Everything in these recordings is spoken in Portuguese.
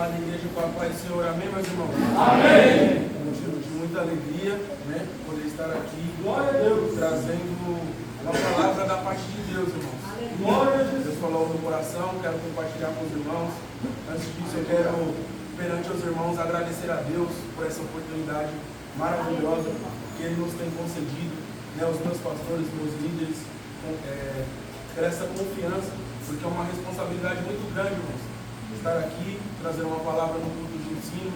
amada igreja, com a paz do Senhor. Amém, meus irmãos? Amém. Motivo de muita alegria, né? Poder estar aqui, Glória a Deus, trazendo uma palavra da parte de Deus, irmãos. glória a Jesus. Deus falou no coração, quero compartilhar com os irmãos. Antes disso, eu quero, perante os irmãos, agradecer a Deus por essa oportunidade maravilhosa que Ele nos tem concedido, né? Os meus pastores, meus líderes, por essa confiança, porque é uma responsabilidade muito grande, irmãos, estar aqui, trazer uma palavra no culto de ensino.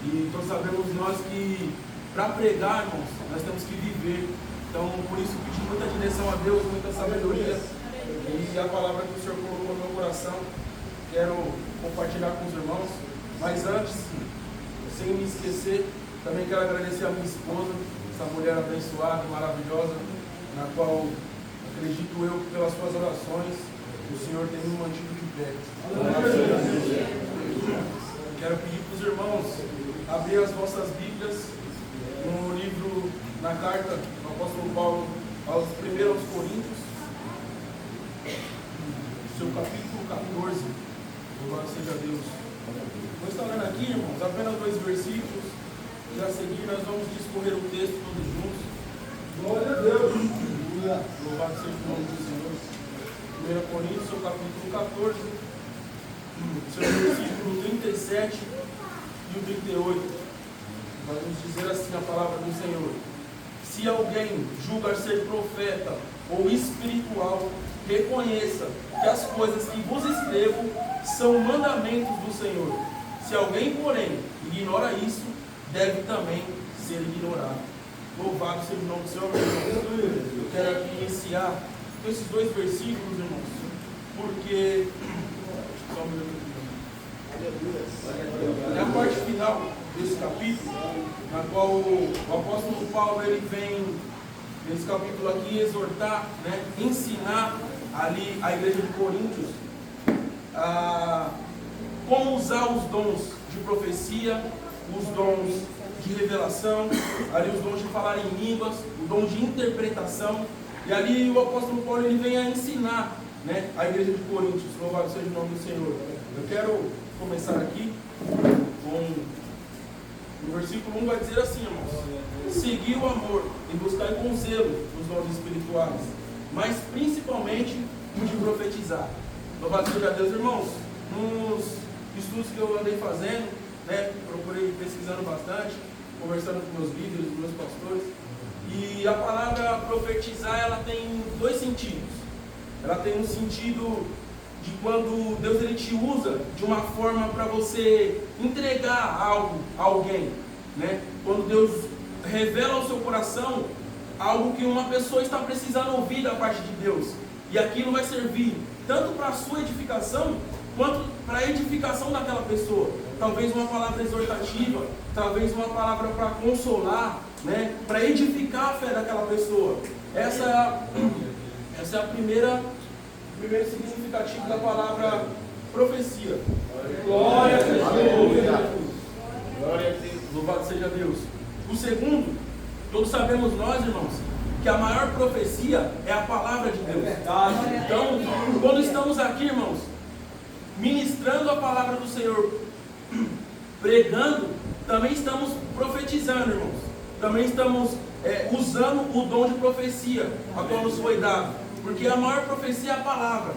E todos sabemos nós que, para pregar, irmãos, nós temos que viver. Então, por isso, pedir muita direção a Deus, muita sabedoria. E a palavra que o Senhor colocou no meu coração, quero compartilhar com os irmãos. Mas antes, sem me esquecer, também quero agradecer a minha esposa, essa mulher abençoada, maravilhosa, na qual, acredito eu, pelas suas orações, o Senhor tem me mantido de pé. Quero pedir para os irmãos abrir as vossas Bíblias no livro, na carta do apóstolo Paulo aos 1 Coríntios, seu capítulo 14. Louvado seja Deus. Vou estar lendo aqui, irmãos, apenas 2 versículos. E a seguir nós vamos discorrer o texto todos juntos. Glória a Deus. Louvado seja o nome do Senhor. 1 Coríntios, seu capítulo 14, seu versículo 37 e o 38. Vai nos dizer assim a palavra do Senhor: se alguém julga ser profeta ou espiritual, reconheça que as coisas que vos escrevo são mandamentos do Senhor. Se alguém, porém, ignora isso, deve também ser ignorado. Louvado seja o nome do Senhor, meu irmão. Eu quero aqui iniciar com esses 2 versículos, irmãos, porque só um minuto. É a parte final desse capítulo, na qual o apóstolo Paulo ele vem, nesse capítulo aqui, exortar, né, ensinar ali a igreja de Coríntios a como usar os dons de profecia, os dons de revelação, ali os dons de falar em línguas, o dom de interpretação. E ali o apóstolo Paulo ele vem a ensinar, né, a igreja de Coríntios. Louvado seja o nome do Senhor. Eu quero começar aqui com o versículo 1, vai dizer assim, irmãos: segui o amor e buscai com zelo os dons espirituais, mas principalmente o de profetizar. Louvado seja Deus, irmãos. Nos estudos que eu andei fazendo, né, procurei pesquisando bastante, conversando com meus líderes, meus pastores, e a palavra profetizar, ela tem 2 sentidos. Ela tem um sentido de quando Deus ele te usa de uma forma para você entregar algo a alguém, né? Quando Deus revela ao seu coração algo que uma pessoa está precisando ouvir da parte de Deus, e aquilo vai servir tanto para a sua edificação quanto para a edificação daquela pessoa. Talvez uma palavra exortativa, talvez uma palavra para consolar, né? Para edificar a fé daquela pessoa. Essa é a primeiro significativo da palavra profecia. Glória a Deus. Glória a Deus. Louvado seja Deus. O segundo, todos sabemos nós, irmãos, que a maior profecia é a palavra de Deus. Então, quando estamos aqui, irmãos, ministrando a palavra do Senhor, pregando, também estamos profetizando, irmãos. Também estamos usando o dom de profecia a qual nos foi dado. Porque a maior profecia é a palavra.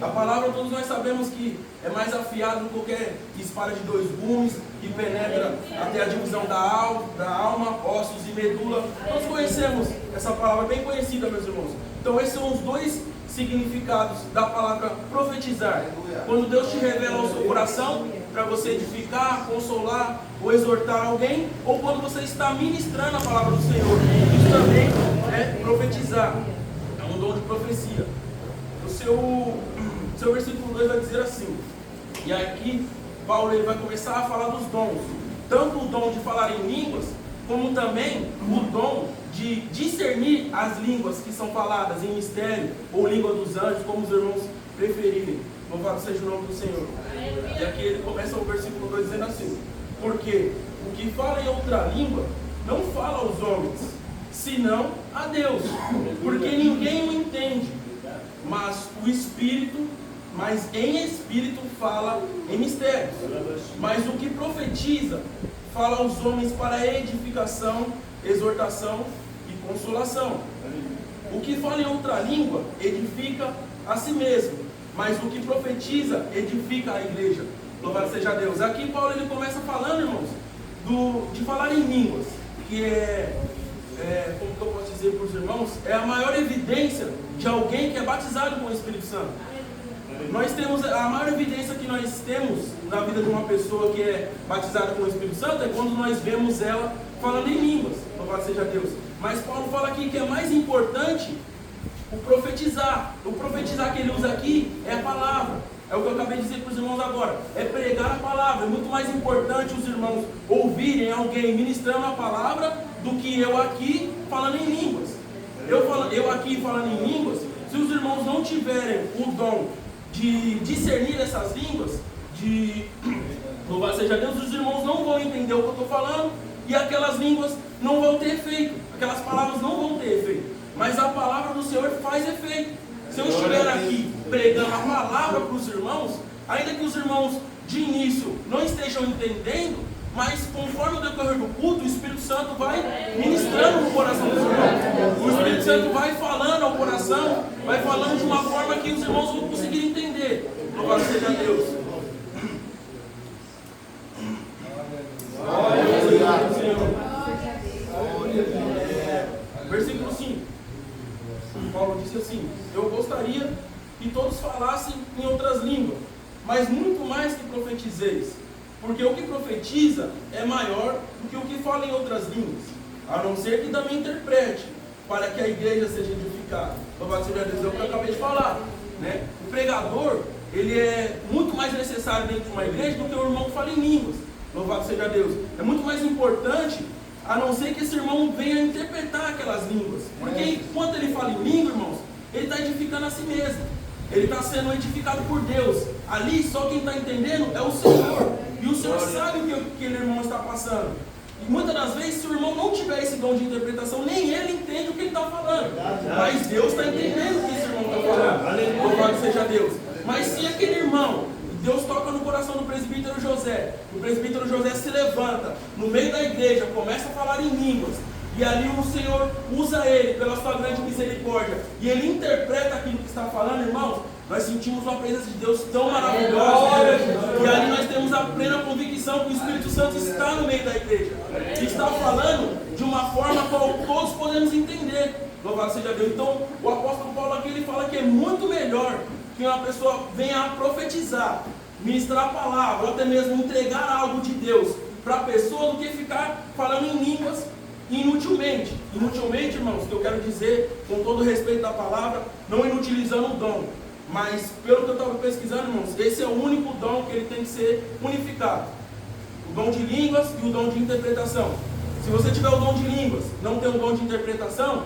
A palavra, todos nós sabemos que é mais afiada do que qualquer espada de 2 gumes, que penetra até a divisão da alma, ossos e medula. Nós conhecemos essa palavra, bem conhecida, meus irmãos. Então esses são os 2 significados da palavra profetizar. Quando Deus te revela ao seu coração, para você edificar, consolar ou exortar alguém, ou quando você está ministrando a palavra do Senhor. Isso também é profetizar. Um dom de profecia. O seu versículo 2 vai dizer assim, e aqui Paulo ele vai começar a falar dos dons, tanto o dom de falar em línguas, como também o dom de discernir as línguas que são faladas em mistério, ou língua dos anjos, como os irmãos preferirem. Louvado seja o nome do Senhor. E aqui ele começa o versículo 2 dizendo assim: porque o que fala em outra língua não fala aos homens, senão a Deus, porque ninguém o entende, mas mas em espírito fala em mistérios. Mas o que profetiza fala aos homens para edificação, exortação e consolação. O que fala em outra língua edifica a si mesmo, mas o que profetiza edifica a igreja. Louvado seja Deus. Aqui Paulo ele começa falando, irmãos, de falar em línguas, que como que eu posso dizer para os irmãos, é a maior evidência de alguém que é batizado com o Espírito Santo. Nós temos, a maior evidência que nós temos na vida de uma pessoa que é batizada com o Espírito Santo é quando nós vemos ela falando em línguas. Louvado seja Deus. Mas Paulo fala aqui que é mais importante o profetizar. O profetizar que ele usa aqui é a palavra. É o que eu acabei de dizer para os irmãos agora. É pregar a palavra. É muito mais importante os irmãos ouvirem alguém ministrando a palavra do que eu aqui falando em línguas. Eu aqui falando em línguas, se os irmãos não tiverem o dom de discernir essas línguas, louvado seja Deus, os irmãos não vão entender o que eu estou falando e aquelas línguas não vão ter efeito. Aquelas palavras não vão ter efeito. Mas a palavra do Senhor faz efeito. Se eu estiver aqui pregando a palavra para os irmãos, ainda que os irmãos de início não estejam entendendo, mas conforme o decorrer do culto, o Espírito Santo vai ministrando no coração dos irmãos. O Espírito Santo vai falando ao coração, vai falando de uma forma que os irmãos vão conseguir entender. Louvado seja Deus. Versículo 5. Paulo disse assim: eu gostaria que todos falassem em outras línguas, mas muito mais que profetizeis, porque o que profetiza é maior do que o que fala em outras línguas, a não ser que também interprete, para que a igreja seja edificada. Louvado seja Deus, é o que eu acabei de falar, né? O pregador, ele é muito mais necessário dentro de uma igreja do que o irmão que fala em línguas. Louvado seja Deus. É muito mais importante, a não ser que esse irmão venha interpretar aquelas línguas. Porque enquanto ele fala em língua, irmãos, ele está edificando a si mesmo. Ele está sendo edificado por Deus. Ali, só quem está entendendo é o Senhor. E o Senhor sabe o que aquele irmão está passando. E muitas das vezes, se o irmão não tiver esse dom de interpretação, nem ele entende o que ele está falando. Mas Deus está entendendo o que esse irmão está falando. Louvado seja Deus. Mas se aquele irmão, Deus toca no coração do presbítero José, o presbítero José se levanta no meio da igreja, começa a falar em línguas, e ali o Senhor usa ele pela sua grande misericórdia, e ele interpreta aquilo que está falando, irmãos, nós sentimos uma presença de Deus tão maravilhosa, e ali nós temos a plena convicção que o Espírito Santo está no meio da igreja, e está falando de uma forma qual todos podemos entender. Louvado seja Deus. Então o apóstolo Paulo aqui ele fala que é muito melhor que uma pessoa venha a profetizar, ministrar a palavra, ou até mesmo entregar algo de Deus para a pessoa, do que ficar falando em línguas inutilmente. Inutilmente, irmãos, que eu quero dizer, com todo o respeito da palavra, não inutilizando o dom, mas pelo que eu estava pesquisando, irmãos, esse é o único dom que ele tem que ser unificado: o dom de línguas e o dom de interpretação. Se você tiver o dom de línguas, não tem o dom de interpretação,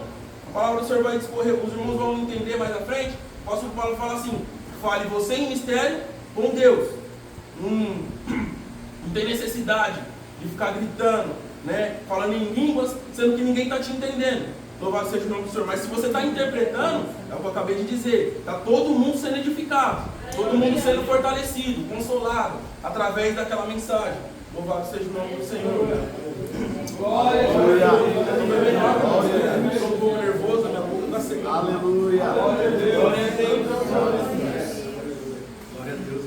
a palavra do Senhor vai discorrer, os irmãos vão entender mais à frente. O apóstolo Paulo fala assim: fale você em mistério com Deus. Não tem necessidade de ficar gritando, né, falando em línguas, sendo que ninguém está te entendendo. Louvado seja o nome do Senhor. Mas se você está interpretando, é o que eu acabei de dizer, está todo mundo sendo edificado, todo mundo sendo fortalecido, consolado, através daquela mensagem. Louvado seja o nome do Senhor. Glória a Deus. Eu estou bebendo água, eu estou um pouco nervoso, minha boca está secando. Aleluia. Glória a Deus. Glória a Deus. Glória a Deus.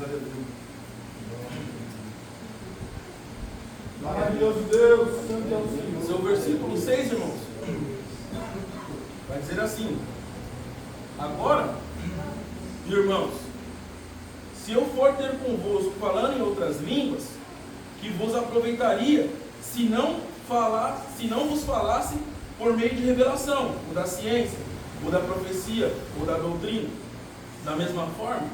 Maravilhoso Deus, santo é o Senhor. Seu versículo 6, irmãos, vai dizer assim: agora, irmãos, se eu for ter convosco falando em outras línguas, que vos aproveitaria se não vos falasse por meio de revelação, ou da ciência, ou da profecia, ou da doutrina. Da mesma forma,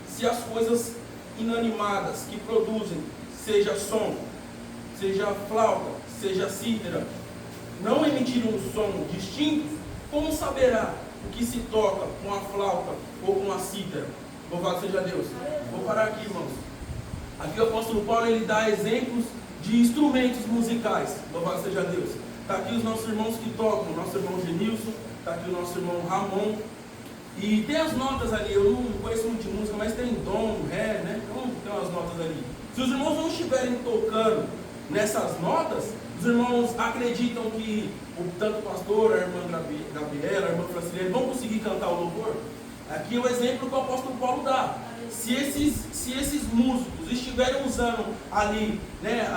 se as coisas inanimadas que produzem, seja som, seja flauta, seja cítara, não emitir um som distinto, como saberá o que se toca com a flauta ou com a cítara? Louvado seja Deus. Vou parar aqui, irmãos. Aqui o apóstolo Paulo ele dá exemplos de instrumentos musicais. Louvado seja Deus. Está aqui os nossos irmãos que tocam, o nosso irmão Genilson, está aqui o nosso irmão Ramon, E tem as notas ali, eu não conheço muito de música, mas tem dom, ré, né? Então tem umas notas ali. Se os irmãos não estiverem tocando nessas notas, os irmãos acreditam que tanto o pastor, a irmã Gabriela, a irmã Francilene vão conseguir cantar o louvor? Aqui é o exemplo que o apóstolo Paulo dá. Se esses músicos estiverem usando ali, né,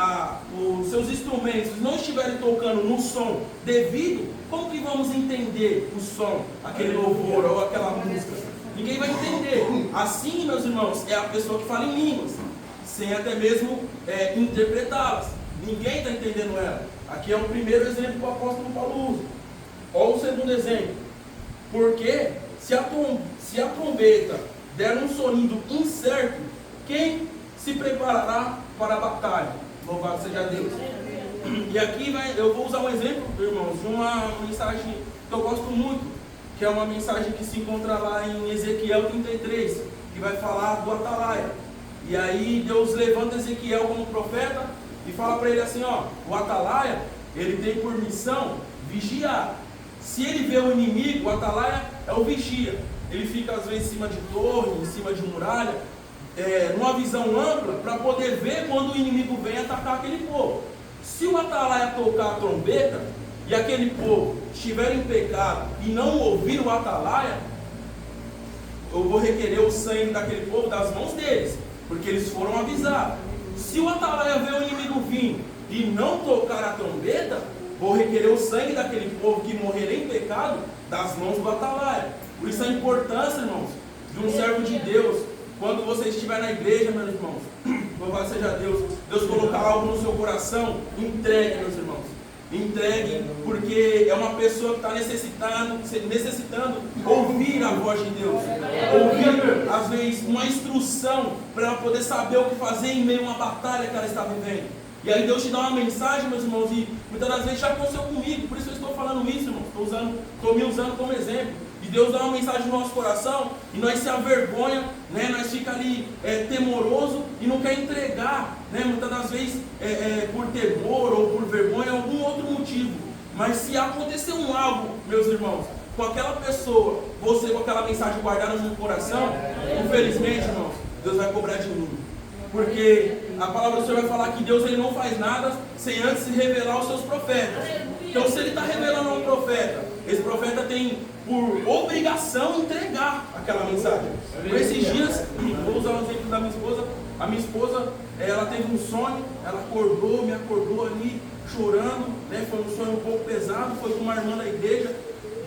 os seus instrumentos, não estiverem tocando no som devido, como que vamos entender o som, aquele louvor ou aquela música? Ninguém vai entender. Assim, meus irmãos, é a pessoa que fala em línguas, sem até mesmo interpretá-las. Ninguém está entendendo ela. Aqui é o primeiro exemplo que o apóstolo Paulo usa. Olha o segundo exemplo. Porque se a trombeta der um sonido incerto, quem se preparará para a batalha? Louvado seja Deus. E aqui eu vou usar um exemplo, irmãos, de uma mensagem que eu gosto muito, que é uma mensagem que se encontra lá em Ezequiel 33, que vai falar do atalaia. E aí Deus levanta Ezequiel como profeta e fala para ele assim, ó, o atalaia, ele tem por missão vigiar. Se ele vê o inimigo, o atalaia é o vigia. Ele fica às vezes em cima de torre, em cima de muralha, numa visão ampla, para poder ver quando o inimigo vem atacar aquele povo. Se o atalaia tocar a trombeta, e aquele povo estiver em pecado e não ouvir o atalaia, eu vou requerer o sangue daquele povo das mãos deles, porque eles foram avisados. Se o atalaia ver o inimigo vir e não tocar a trombeta, vou requerer o sangue daquele povo que morrer em pecado das mãos do atalaia. Por isso a importância, irmãos, de um servo de Deus, quando você estiver na igreja, meus irmãos, louvado seja Deus, Deus colocar algo no seu coração, entregue, meus irmãos. Entregue, porque é uma pessoa que está necessitando ouvir a voz de Deus, ouvir, às vezes, uma instrução para ela poder saber o que fazer em meio a uma batalha que ela está vivendo. E aí Deus te dá uma mensagem, meus irmãos, e muitas das vezes já aconteceu comigo, por isso eu estou falando isso, irmãos, estou me usando como exemplo. E Deus dá uma mensagem no nosso coração e nós se avergonha, né? Nós fica ali temoroso e não quer entregar, né? Muitas das vezes por temor ou por vergonha, algum outro motivo. Mas se acontecer algo, meus irmãos, com aquela pessoa, você com aquela mensagem guardada no coração, infelizmente, irmãos, Deus vai cobrar de mim. Porque a palavra do Senhor vai falar que Deus ele não faz nada sem antes se revelar aos seus profetas. Então se ele está revelando a um profeta, esse profeta tem por obrigação entregar aquela mensagem. Por esses dias, vou usar o exemplo da minha esposa. A minha esposa, ela teve um sonho, ela me acordou ali chorando, né? Foi um sonho um pouco pesado, foi com uma irmã da igreja.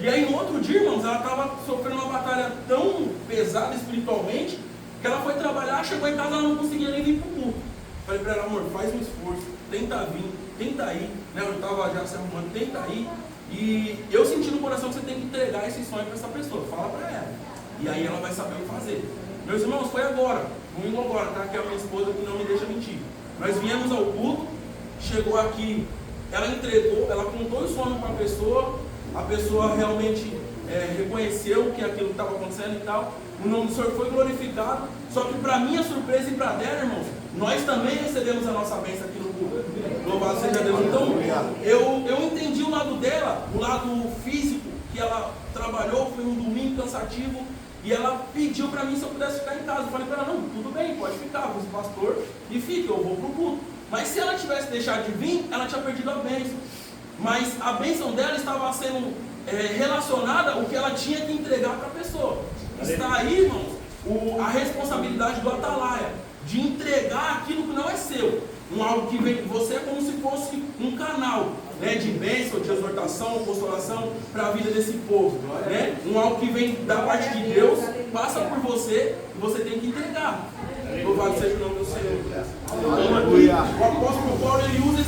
E aí no outro dia, irmãos, ela estava sofrendo uma batalha tão pesada espiritualmente, que ela foi trabalhar, chegou em casa, ela não conseguia nem vir para o culto. Falei para ela, amor, faz um esforço, tenta vir, tenta ir, né? Eu estava já se arrumando, tenta ir. E eu senti no coração que você tem que entregar esse sonho para essa pessoa, fala para ela. E aí ela vai saber o que fazer. Meus irmãos, foi agora, domingo agora, tá? Que é a minha esposa que não me deixa mentir. Nós viemos ao culto, chegou aqui, ela entregou, ela contou o sonho para a pessoa realmente reconheceu que aquilo estava acontecendo e tal. O nome do Senhor foi glorificado. Só que para minha surpresa e para dela, irmãos, nós também recebemos a nossa bênção aqui no culto. Louvado seja Deus. Então, eu entendi o lado dela, o lado físico, que ela trabalhou, foi um domingo cansativo, e ela pediu para mim se eu pudesse ficar em casa. Eu falei para ela, não, tudo bem, pode ficar, vou ser pastor e fique, eu vou para o culto. Mas se ela tivesse deixado de vir, ela tinha perdido a bênção. Mas a bênção dela estava sendo relacionada ao que ela tinha que entregar para a pessoa. Está aí, irmãos, a responsabilidade do atalaia, de entregar aquilo que não é seu. Algo que vem, você é como se fosse um canal, né, de bênção, de exortação, consolação para a vida desse povo, né? Algo que vem da parte de Deus, passa por você e você tem que entregar. Louvado seja o nome do Senhor. Então aqui, o apóstolo Paulo ele usa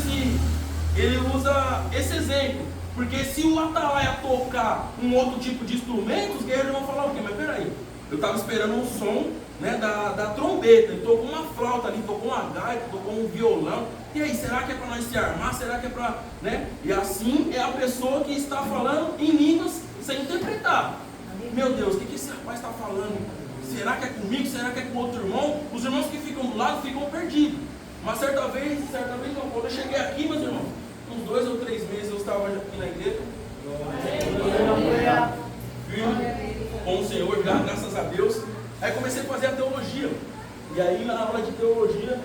esse exemplo, porque se o atalaia tocar um outro tipo de instrumento, os guerreiros vão falar o quê? Mas peraí, eu estava esperando um som, né, da trombeta, ele tocou uma flauta ali, tocou uma gaita, tocou um violão, e aí, será que é para nós se armar? Será que é para, né? E assim é a pessoa que está falando em línguas sem interpretar. Meu Deus, o que esse rapaz está falando? Será que é comigo? Será que é com outro irmão? Os irmãos que ficam do lado ficam perdidos. Mas certa vez não, quando eu cheguei aqui, meus irmãos, uns 2 ou 3 meses eu estava aqui na igreja. com o Senhor já, graças a Deus. Aí comecei a fazer a teologia. E aí na aula de teologia,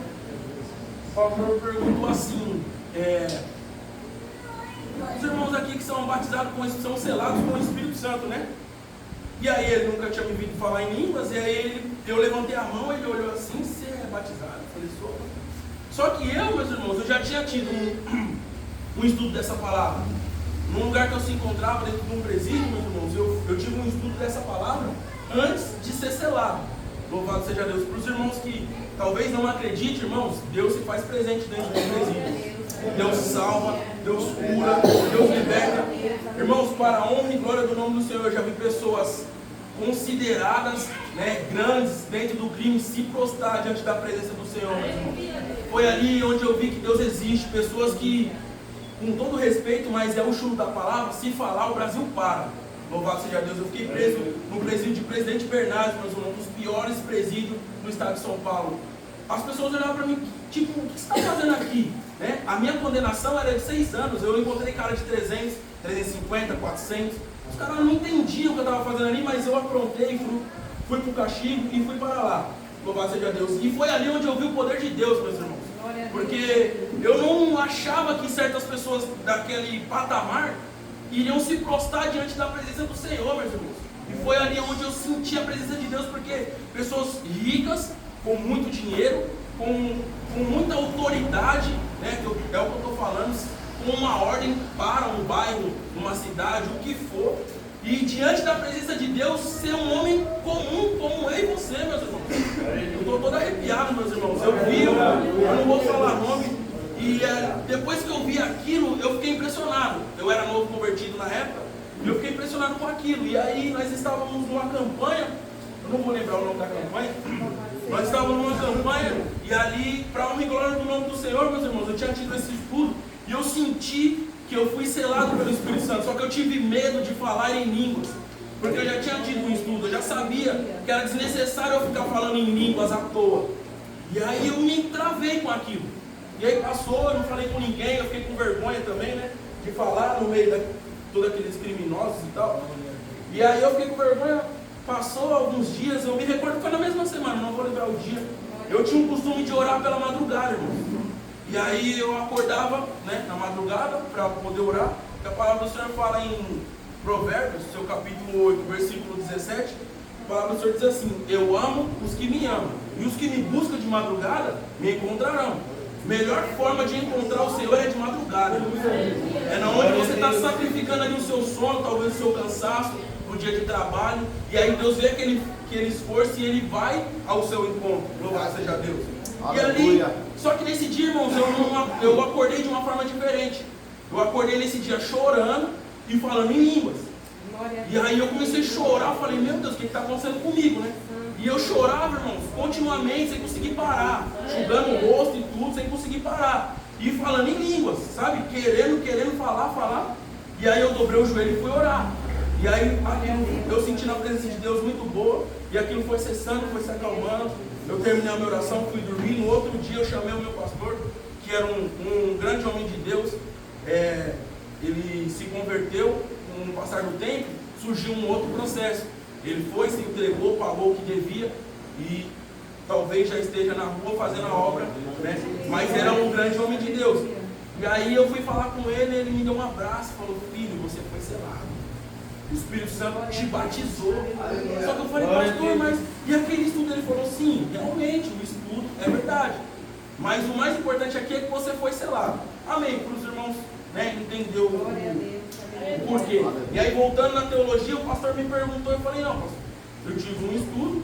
o pastor perguntou assim, os irmãos aqui que são batizados são selados com o Espírito Santo, né? E aí ele nunca tinha me ouvido falar em línguas, e aí eu levantei a mão, ele olhou assim, você é batizado? Eu falei, sou. Só que eu, meus irmãos, eu já tinha tido um estudo dessa palavra. Num lugar que eu se encontrava, dentro de um presídio, meus irmãos, eu tive um estudo dessa palavra antes de ser selado. Louvado seja Deus. Para os irmãos que talvez não acreditem, irmãos, Deus se faz presente dentro do presídio. Deus salva, Deus cura, Deus liberta. Irmãos, para a honra e glória do nome do Senhor, eu já vi pessoas consideradas, né, grandes dentro do crime se prostrar diante da presença do Senhor, meus irmãos. Foi ali onde eu vi que Deus existe. Pessoas que, com todo respeito, mas é o chulo da palavra, se falar o Brasil para. Louvado seja Deus. Eu fiquei preso no presídio de Presidente Bernardes, meus irmãos, um dos piores presídios do estado de São Paulo. As pessoas olhavam para mim, tipo, o que você está fazendo aqui? Né? A minha condenação era de 6 anos. Eu encontrei cara de 300, 350, 400. Os caras não entendiam o que eu estava fazendo ali, mas eu aprontei, fui para o castigo e fui para lá. Louvado seja Deus. E foi ali onde eu vi o poder de Deus, meus irmãos. Porque eu não achava que certas pessoas daquele patamar iriam se prostrar diante da presença do Senhor, meus irmãos. E foi ali onde eu senti a presença de Deus, porque pessoas ricas, com muito dinheiro, com muita autoridade, né, é o que eu estou falando, com uma ordem para um bairro, uma cidade, o que for, e diante da presença de Deus, ser um homem comum como eu e você, meus irmãos. Eu estou todo arrepiado, meus irmãos. Eu vi, eu não vou falar nome, e depois que eu vi aquilo, eu fiquei impressionado. Eu era novo convertido na época, e eu fiquei impressionado com aquilo. E aí nós estávamos numa campanha, eu não vou lembrar o nome da campanha, nós estávamos numa campanha, e ali, para a honra e glória do nome do Senhor, meus irmãos, eu tinha tido esse estudo, e eu senti que eu fui selado pelo Espírito Santo, só que eu tive medo de falar em línguas, porque eu já tinha tido um estudo, eu já sabia que era desnecessário eu ficar falando em línguas à toa. E aí eu me travei com aquilo. E aí passou, eu não falei com ninguém, eu fiquei com vergonha também, né, de falar no meio de todos aqueles criminosos e tal. E aí eu fiquei com vergonha, passou alguns dias, eu me recordo que foi na mesma semana, não vou lembrar o dia. Eu tinha um costume de orar pela madrugada, irmão. E aí eu acordava, né, na madrugada para poder orar. A palavra do Senhor fala em Provérbios, seu capítulo 8, versículo 17. A palavra do Senhor diz assim: eu amo os que me amam, e os que me buscam de madrugada me encontrarão. Melhor forma de encontrar o Senhor é de madrugada. É na onde você está sacrificando ali o seu sono, talvez o seu cansaço, no dia de trabalho. E aí Deus vê aquele esforço e Ele vai ao seu encontro. Louvado seja Deus. E ali, só que nesse dia, irmãos, eu acordei de uma forma diferente. Eu acordei nesse dia chorando e falando em línguas. E aí eu comecei a chorar, eu falei, meu Deus, o que está acontecendo comigo, né? E eu chorava, irmãos, continuamente, sem conseguir parar, enxugando o rosto e tudo, sem conseguir parar. E falando em línguas, sabe? Querendo falar. E aí eu dobrei o joelho e fui orar. E aí eu senti na presença de Deus muito boa, e aquilo foi cessando, foi se acalmando. Eu terminei a minha oração, fui dormir. No outro dia eu chamei o meu pastor, que era um grande homem de Deus. Ele se converteu. Com o passar do tempo, surgiu um outro processo. Ele foi, se entregou, pagou o que devia e talvez já esteja na rua fazendo a obra, né? Mas era um grande homem de Deus. E aí eu fui falar com ele, ele me deu um abraço e falou: filho, você foi selado. O Espírito Santo te batizou. Só que eu falei: pastor, mas e aquele estudo? Ele falou: sim, realmente, o estudo é verdade. Mas o mais importante aqui é que você foi selado. Amém. Para os irmãos, né, entender o porquê. E aí, voltando na teologia, o pastor me perguntou, eu falei: não, pastor, eu tive um estudo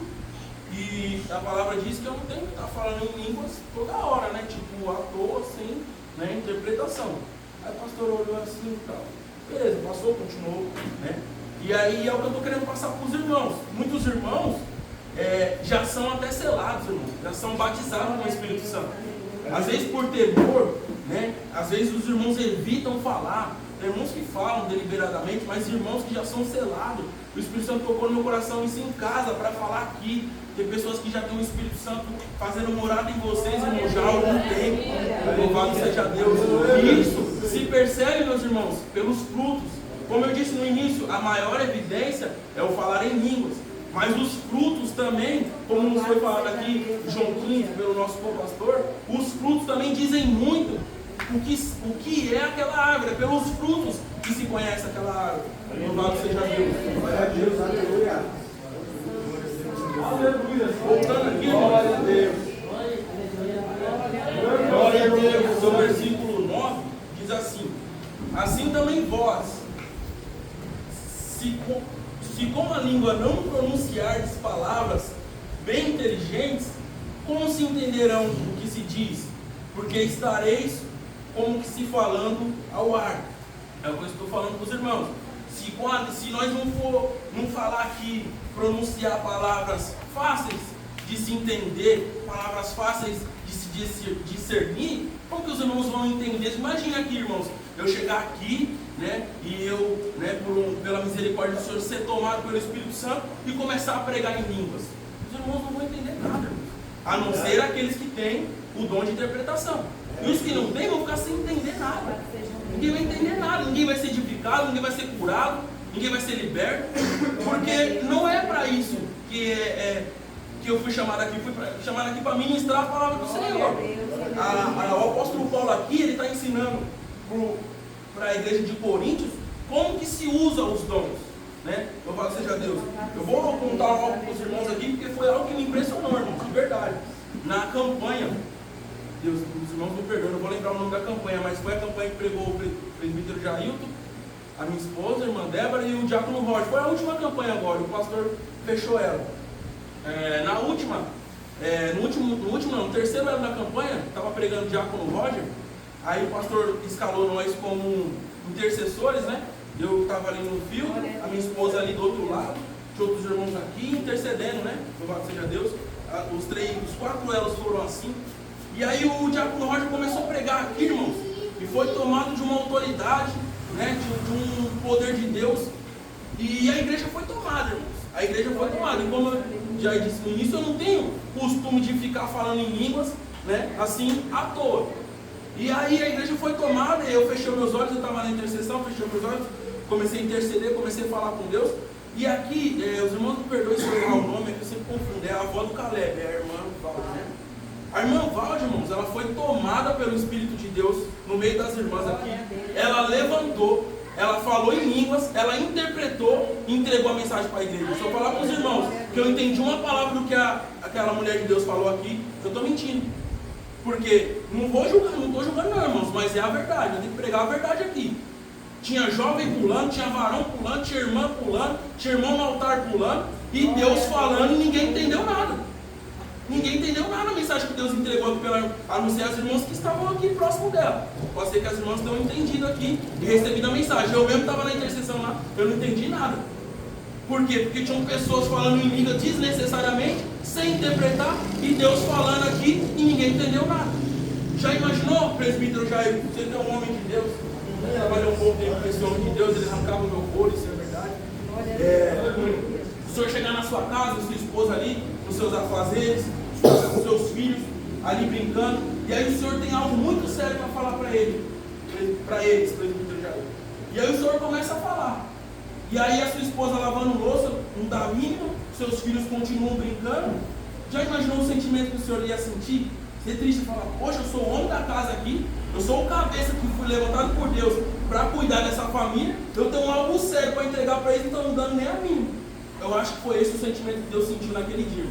e a palavra diz que eu não tenho que estar falando em línguas toda hora, né? Tipo, à toa, assim, né? Interpretação. Aí o pastor olhou assim e tal. Beleza, passou, continuou, né? E aí é o que eu estou querendo passar para os irmãos. Muitos irmãos já são até selados, irmãos, já são batizados com o Espírito Santo. Às vezes por temor, né? Às vezes os irmãos evitam falar. Tem irmãos que falam deliberadamente, mas irmãos que já são selados. O Espírito Santo tocou no meu coração isso em casa para falar aqui. Tem pessoas que já têm o Espírito Santo fazendo morada em vocês, irmãos, já há algum tempo. Louvado seja Deus. E isso se percebe, meus irmãos, pelos frutos. Como eu disse no início, a maior evidência é o falar em línguas. Mas os frutos também, como nos foi falado aqui, João 15, pelo nosso co-pastor, os frutos também dizem muito o que é aquela árvore. É pelos frutos que se conhece aquela árvore. Louvado seja Deus. Glória a Deus, aleluia. Aleluia. Voltando aqui, glória a Deus. Glória a Deus. O versículo 9 diz assim: assim também vós, se com a língua não pronunciardes palavras bem inteligentes, como se entenderão o que se diz? Porque estareis como que se falando ao ar. É o que eu estou falando para os irmãos. Se nós não falar aqui, pronunciar palavras fáceis de se entender, palavras fáceis de se discernir, como que os irmãos vão entender? Imagina aqui, irmãos, eu chegar aqui, né, e eu, né, pela misericórdia do Senhor, ser tomado pelo Espírito Santo e começar a pregar em línguas. Os irmãos não vão entender nada, irmãos, a não ser aqueles que têm o dom de interpretação. E os que não têm vão ficar sem entender nada. Ninguém vai entender nada, ninguém vai ser edificado, ninguém vai ser curado, ninguém vai ser liberto, porque não é para isso que eu fui chamado aqui. Fui chamado aqui para ministrar a palavra do Senhor. O apóstolo Paulo aqui, ele está ensinando para a igreja de Coríntios como que se usa os dons, né? Louvado seja Deus. Eu vou contar algo para os irmãos aqui, porque foi algo que me impressionou, irmãos, de verdade. Na campanha, Deus, os irmãos me perdoam, não vou lembrar o nome da campanha, mas foi a campanha que pregou o presbítero Jailton, a minha esposa, a irmã Débora e o diácono Roger. Foi a última campanha agora, o pastor fechou ela. No terceiro ano da campanha, estava pregando o diácono Roger, aí o pastor escalou nós como intercessores, né? Eu estava ali no fio, a minha esposa ali do outro lado, tinha outros irmãos aqui intercedendo, né? Louvado seja Deus. Os 4 elos foram assim. E aí o diácono Roger começou a pregar aqui, irmãos, e foi tomado de uma autoridade, né, de um poder de Deus, e a igreja foi tomada, irmãos. A igreja foi tomada. E como eu já disse no início, eu não tenho costume de ficar falando em línguas, né, assim, à toa. E aí a igreja foi tomada, eu fechei meus olhos, eu estava na intercessão, fechei meus olhos, comecei a interceder, comecei a falar com Deus. E aqui, os irmãos me perdoem se eu errar o nome, é que eu sempre confundo, é a avó do Caleb, é a irmã Valde. A irmã Valde, irmãos, ela foi tomada pelo Espírito de Deus no meio das irmãs aqui. Ela levantou, ela falou em línguas, ela interpretou e entregou a mensagem para a igreja. Se eu falar para os irmãos que eu entendi uma palavra do que aquela mulher de Deus falou aqui, eu estou mentindo. Porque não estou julgando não, irmãos, mas é a verdade, eu tenho que pregar a verdade aqui. Tinha jovem pulando, tinha varão pulando, tinha irmã pulando, tinha irmão no altar pulando, e Deus falando e ninguém entendeu nada. Ninguém entendeu nada a mensagem que Deus entregou aqui, a não ser as irmãs que estavam aqui próximo dela. Pode ser que as irmãs tenham entendido aqui e recebido a mensagem. Eu mesmo estava na intercessão lá, eu não entendi nada. Por quê? Porque tinham pessoas falando em língua desnecessariamente, sem interpretar, e Deus falando aqui e ninguém entendeu nada. Já imaginou, presbítero Jair, você é um homem de Deus? Trabalhou um pouco tempo com esse homem de Deus, ele arrancava o meu couro, isso é verdade. O senhor chegar na sua casa, sua esposa ali, nos seus afazeres, os seus filhos ali brincando, e aí o senhor tem algo muito sério para falar para eles, presbítero Jair. E aí o senhor começa a falar. E aí a sua esposa lavando louça, não dá a mínima, seus filhos continuam brincando. Já imaginou o sentimento que o senhor ia sentir? Ser triste e falar, poxa, eu sou o homem da casa aqui, eu sou o cabeça que fui levantado por Deus para cuidar dessa família, eu tenho algo sério para entregar para eles e não estão dando nem a mim. Eu acho que foi esse o sentimento que Deus sentiu naquele dia.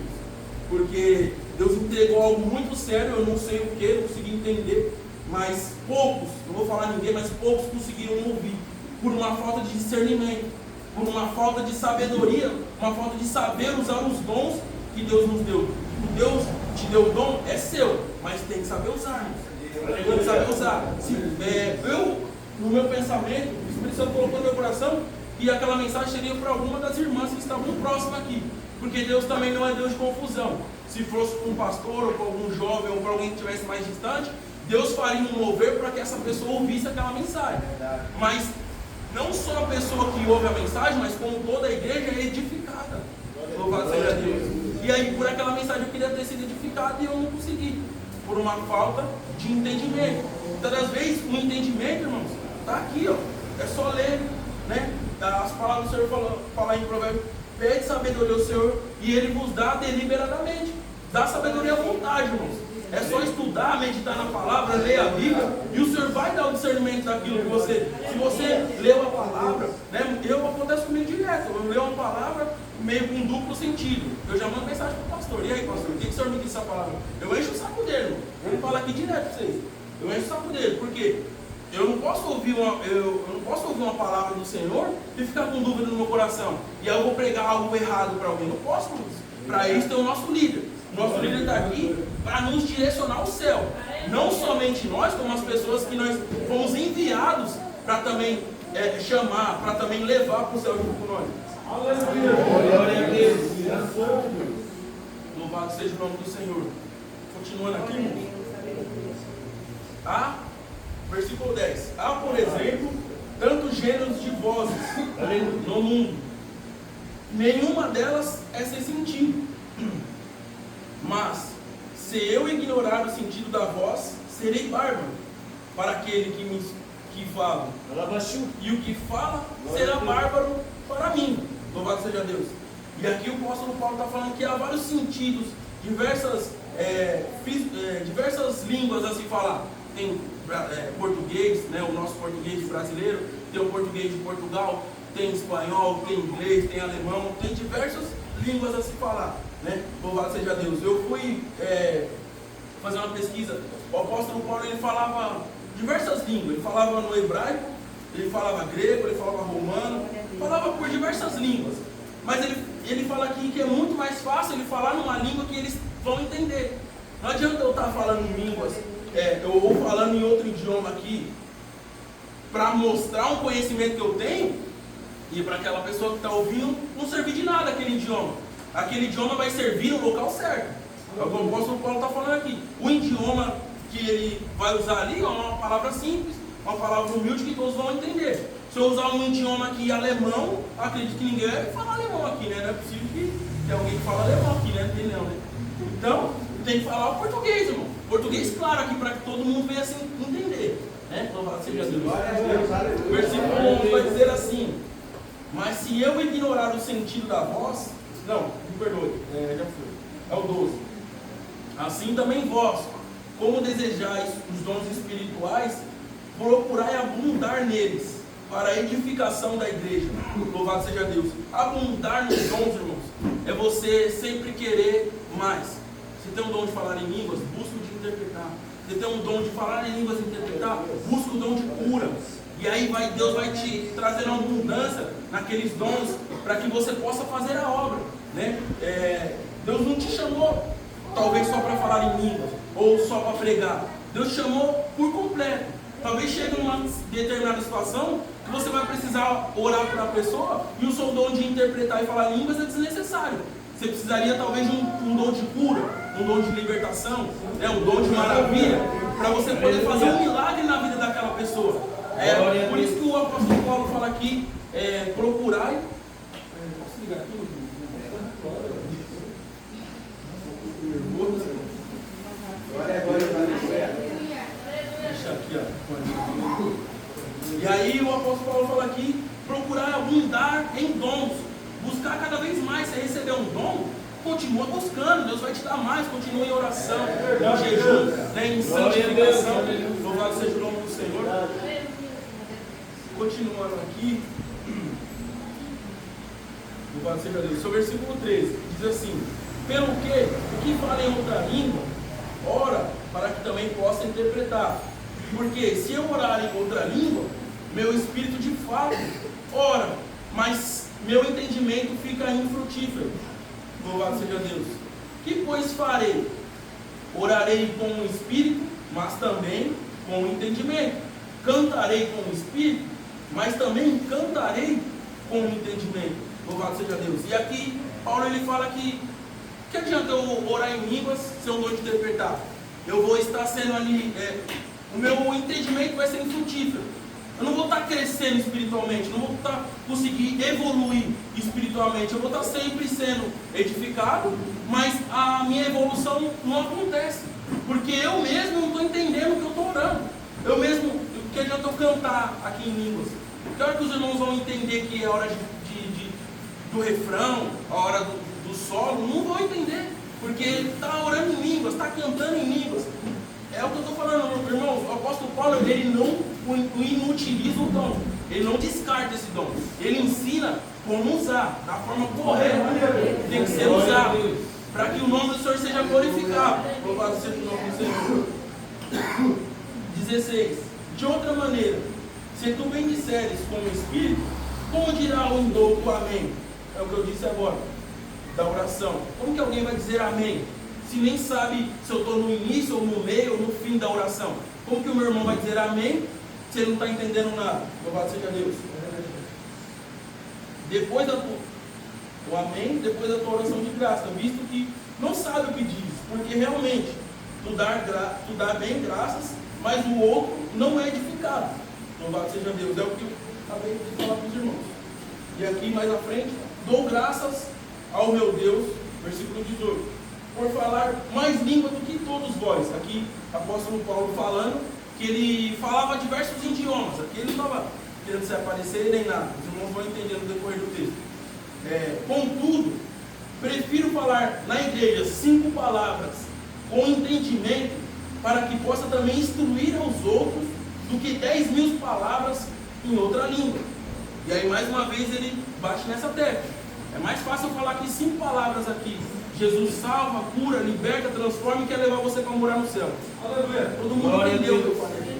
Porque Deus entregou algo muito sério, eu não sei o que, não consegui entender, mas poucos, não vou falar ninguém, mas poucos conseguiram ouvir, por uma falta de discernimento, por uma falta de sabedoria, uma falta de saber usar os dons que Deus nos deu. Deus te deu o dom, é seu, mas tem que saber usar. Tem que saber usar. No meu pensamento, o Espírito Santo colocou no meu coração que aquela mensagem seria para alguma das irmãs que estavam próximas aqui. Porque Deus também não é Deus de confusão. Se fosse para um pastor, ou para algum jovem, ou para alguém que estivesse mais distante, Deus faria um mover para que essa pessoa ouvisse aquela mensagem. Mas não só a pessoa que ouve a mensagem, mas como toda a igreja é edificada. Louvado seja Deus. E aí, por aquela mensagem, eu queria ter sido edificado e eu não consegui, por uma falta de entendimento. Muitas das vezes, o entendimento, irmãos, está aqui, ó. É só ler, né? As palavras do Senhor falam em Provérbios: pede sabedoria ao Senhor e Ele vos dá deliberadamente. Dá sabedoria à vontade, irmãos. É só estudar, meditar na palavra, ler a Bíblia, e o Senhor vai dar o discernimento daquilo que você... Se você leu a palavra, né? Acontece comigo direto. Eu leio uma palavra meio com duplo sentido. Eu já mando mensagem para o pastor: e aí, pastor, o que o Senhor me disse essa palavra? Eu encho o saco dele, irmão. Ele fala aqui direto para vocês. Eu encho o saco dele, porque eu não posso ouvir uma palavra do Senhor e ficar com dúvida no meu coração. E aí eu vou pregar algo errado para alguém. Não posso, irmãos. Para isso tem o nosso líder. Nosso líder está aqui para nos direcionar ao céu. Não somente nós, como as pessoas que nós fomos enviados para também chamar, para também levar para o céu junto com nós. Aleluia. Glória a Deus. Louvado seja o nome do Senhor. Continuando aqui, irmãos. Versículo 10. Há, por exemplo, tantos gêneros de vozes no mundo. Nenhuma delas é sem sentido. Mas, se eu ignorar o sentido da voz, serei bárbaro para aquele que fala. E o que fala será bárbaro para mim. Louvado seja Deus. E aqui o apóstolo Paulo está falando que há vários sentidos, diversas línguas a se falar. Tem português, né, o nosso português brasileiro, tem o português de Portugal, tem espanhol, tem inglês, tem alemão, tem diversas línguas a se falar, né? Louvado seja Deus. Eu fui fazer uma pesquisa. O apóstolo Paulo, ele falava diversas línguas. Ele falava no hebraico, ele falava grego, ele falava romano, falava por diversas línguas. Mas ele fala aqui que é muito mais fácil ele falar numa língua que eles vão entender. Não adianta eu estar falando em línguas, ou falando em outro idioma aqui, para mostrar um conhecimento que eu tenho, e para aquela pessoa que está ouvindo não servir de nada aquele idioma. Aquele idioma vai servir no local certo. É o que o apóstolo Paulo está falando aqui. O idioma que ele vai usar ali é uma palavra simples, uma palavra humilde que todos vão entender. Se eu usar um idioma aqui alemão, acredito que ninguém vai falar alemão aqui, né? Não é possível que alguém que fala alemão aqui, né? Não tem não, né? Então, tem que falar o português, irmão. Português claro aqui, para que todo mundo venha assim entender, né? Louvado seja Deus. Versículo 11 vai dizer assim: mas se eu ignorar o sentido da voz... Não, me perdoe, já foi. É o 12. Assim também vós, como desejais os dons espirituais, procurai abundar neles, para a edificação da igreja. Louvado seja Deus. Abundar nos dons, irmãos, é você sempre querer mais. Você tem um dom de falar em línguas, busca o de interpretar. Você tem um dom de falar em línguas e interpretar, busca o dom de cura. E aí Deus vai te trazer uma abundância naqueles dons, para que você possa fazer a obra, né? Deus não te chamou talvez só para falar em línguas, ou só para pregar. Deus te chamou por completo. Talvez chegue numa determinada situação que você vai precisar orar para a pessoa, e o seu dom de interpretar e falar línguas é desnecessário. Você precisaria talvez de um dom de cura, um dom de libertação, né? Um dom de maravilha, para você poder fazer um milagre na vida daquela pessoa. Por isso que o apóstolo Paulo fala aqui, procurai. Posso ligar aqui? Deixa aqui, ó. E aí o apóstolo Paulo fala aqui, procurar abundar em dons, buscar cada vez mais. Você receber um dom, continua buscando, Deus vai te dar mais. Continua em oração, em jejum, né, em santificação. Louvado seja o nome do Senhor. Continuando aqui, louvado seja Deus. Sobre o versículo 13, diz assim: pelo que o que fala em outra língua, ora para que também possa interpretar. Porque se eu orar em outra língua, meu espírito de fato ora, mas meu entendimento fica infrutífero. Louvado seja Deus. Que pois farei? Orarei com o espírito, mas também com o entendimento. Cantarei com o espírito, mas também cantarei com o entendimento. Louvado seja Deus. E aqui Paulo ele fala que adianta eu orar em línguas se eu não vou interpretar? Eu vou estar sendo ali, o meu entendimento vai ser infrutífero. Eu não vou estar crescendo espiritualmente, não vou estar conseguindo evoluir espiritualmente. Eu vou estar sempre sendo edificado, mas a minha evolução não acontece, porque eu mesmo não estou entendendo o que eu estou orando. Eu mesmo, que adianta eu cantar aqui em línguas? Que hora que os irmãos vão entender que é hora do refrão, a hora do solo? Não vão entender, porque ele está orando em línguas, está cantando em línguas. É o que eu estou falando, irmãos. O apóstolo Paulo, ele não inutiliza o dom, ele não descarta esse dom, ele ensina como usar, da forma correta, tem que ser usado, para que o nome do Senhor seja glorificado. Louvado seja o nome do Senhor. 16. De outra maneira, se tu bem disseres com o Espírito, como dirá o indouto amém? É o que eu disse agora, da oração. Como que alguém vai dizer amém, se nem sabe se eu estou no início, ou no meio, ou no fim da oração? Como que o meu irmão vai dizer amém, se ele não está entendendo nada? Louvado seja Deus. Depois o amém, depois da tua oração de graça, visto que não sabe o que diz, porque realmente tu dá bem graças, mas o outro não é edificado. Louvado seja Deus. É o que eu acabei de falar para os irmãos. E aqui mais à frente, dou graças ao meu Deus, versículo 18, por falar mais língua do que todos vós. Aqui, apóstolo Paulo falando que ele falava diversos idiomas. Aqui ele não estava querendo se aparecer nem nada. Os irmãos vão entender no decorrer do texto. Contudo, prefiro falar na igreja 5 palavras com entendimento, para que possa também instruir aos outros, do que 10.000 palavras em outra língua. E aí mais uma vez ele bate nessa tecla. É mais fácil eu falar aqui 5 palavras aqui: Jesus salva, cura, liberta, transforma, e quer levar você para morar no céu. Aleluia. Todo mundo entendeu o que eu falei.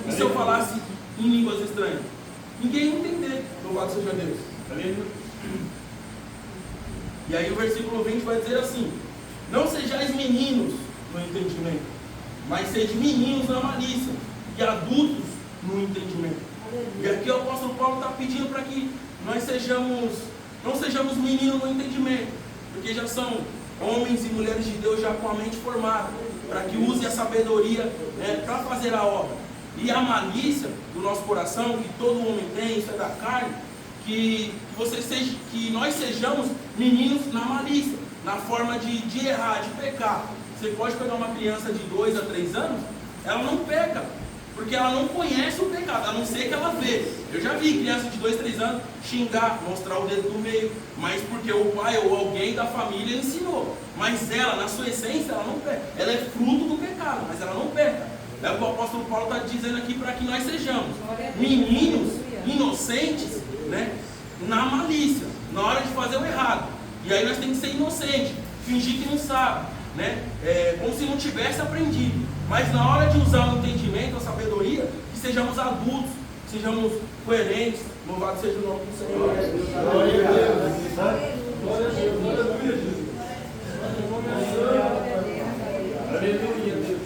E se eu falasse em línguas estranhas? Ninguém ia entender. Louvado seja Deus. E aí o versículo 20 vai dizer assim: não sejais meninos no entendimento, mas sede meninos na malícia, e adultos no entendimento. E aqui o apóstolo Paulo está pedindo para que nós não sejamos meninos no entendimento, porque já são homens e mulheres de Deus já com a mente formada, para que use a sabedoria para fazer a obra. E a malícia do nosso coração, que todo homem tem, isso é da carne, que nós sejamos meninos na malícia, na forma de errar, de pecar. Você pode pegar uma criança de 2 a 3 anos, ela não peca, porque ela não conhece o pecado, a não ser que ela vê. Eu já vi criança de 2, 3 anos xingar, mostrar o dedo do meio, mas porque o pai ou alguém da família ensinou. Mas ela, na sua essência, ela não peca. Ela é fruto do pecado, mas ela não peca. É o que o apóstolo Paulo está dizendo aqui, para que nós sejamos meninos inocentes, na malícia, na hora de fazer o errado. E aí nós temos que ser inocentes, fingir que não sabe, como se não tivesse aprendido. Mas na hora de usar o entendimento, a sabedoria, que sejamos adultos, que sejamos coerentes. Louvado seja o nome do Senhor. Glória a Deus. Glória a Deus. Aleluia, Jesus. Aleluia, Deus.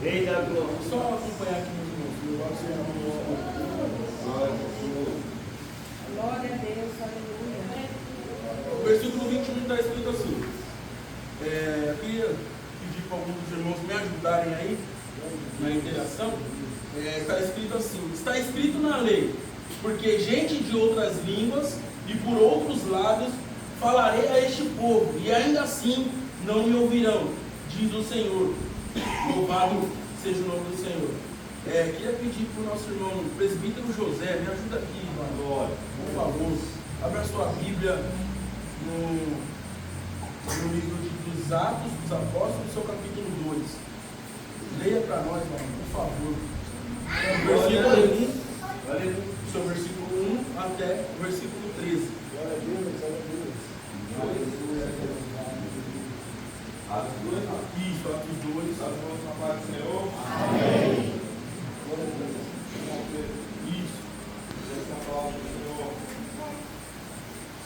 Rei da glória. Só acompanhar aqui, meus irmãos. Louvado seja o nome do Senhor. Glória a Deus. Aleluia. O versículo 21 está escrito assim. Eu queria pedir para alguns dos irmãos me ajudarem aí na interação. Está escrito assim: está escrito na lei, porque gente de outras línguas e por outros lados falarei a este povo, e ainda assim não me ouvirão, diz o Senhor. Louvado seja o nome do Senhor. Queria pedir para o nosso irmão presbítero José, me ajuda aqui, irmão, por favor. Abra sua Bíblia no livro dos Atos dos Apóstolos, seu capítulo 2. Leia para nós, mano, por favor. Seu versículo 1 até o versículo 13. Glória a Deus, Atos 2. Isso, Atos 2. Na paz do Senhor. Amém. Glória a Deus. Isso. Essa palavra do Senhor.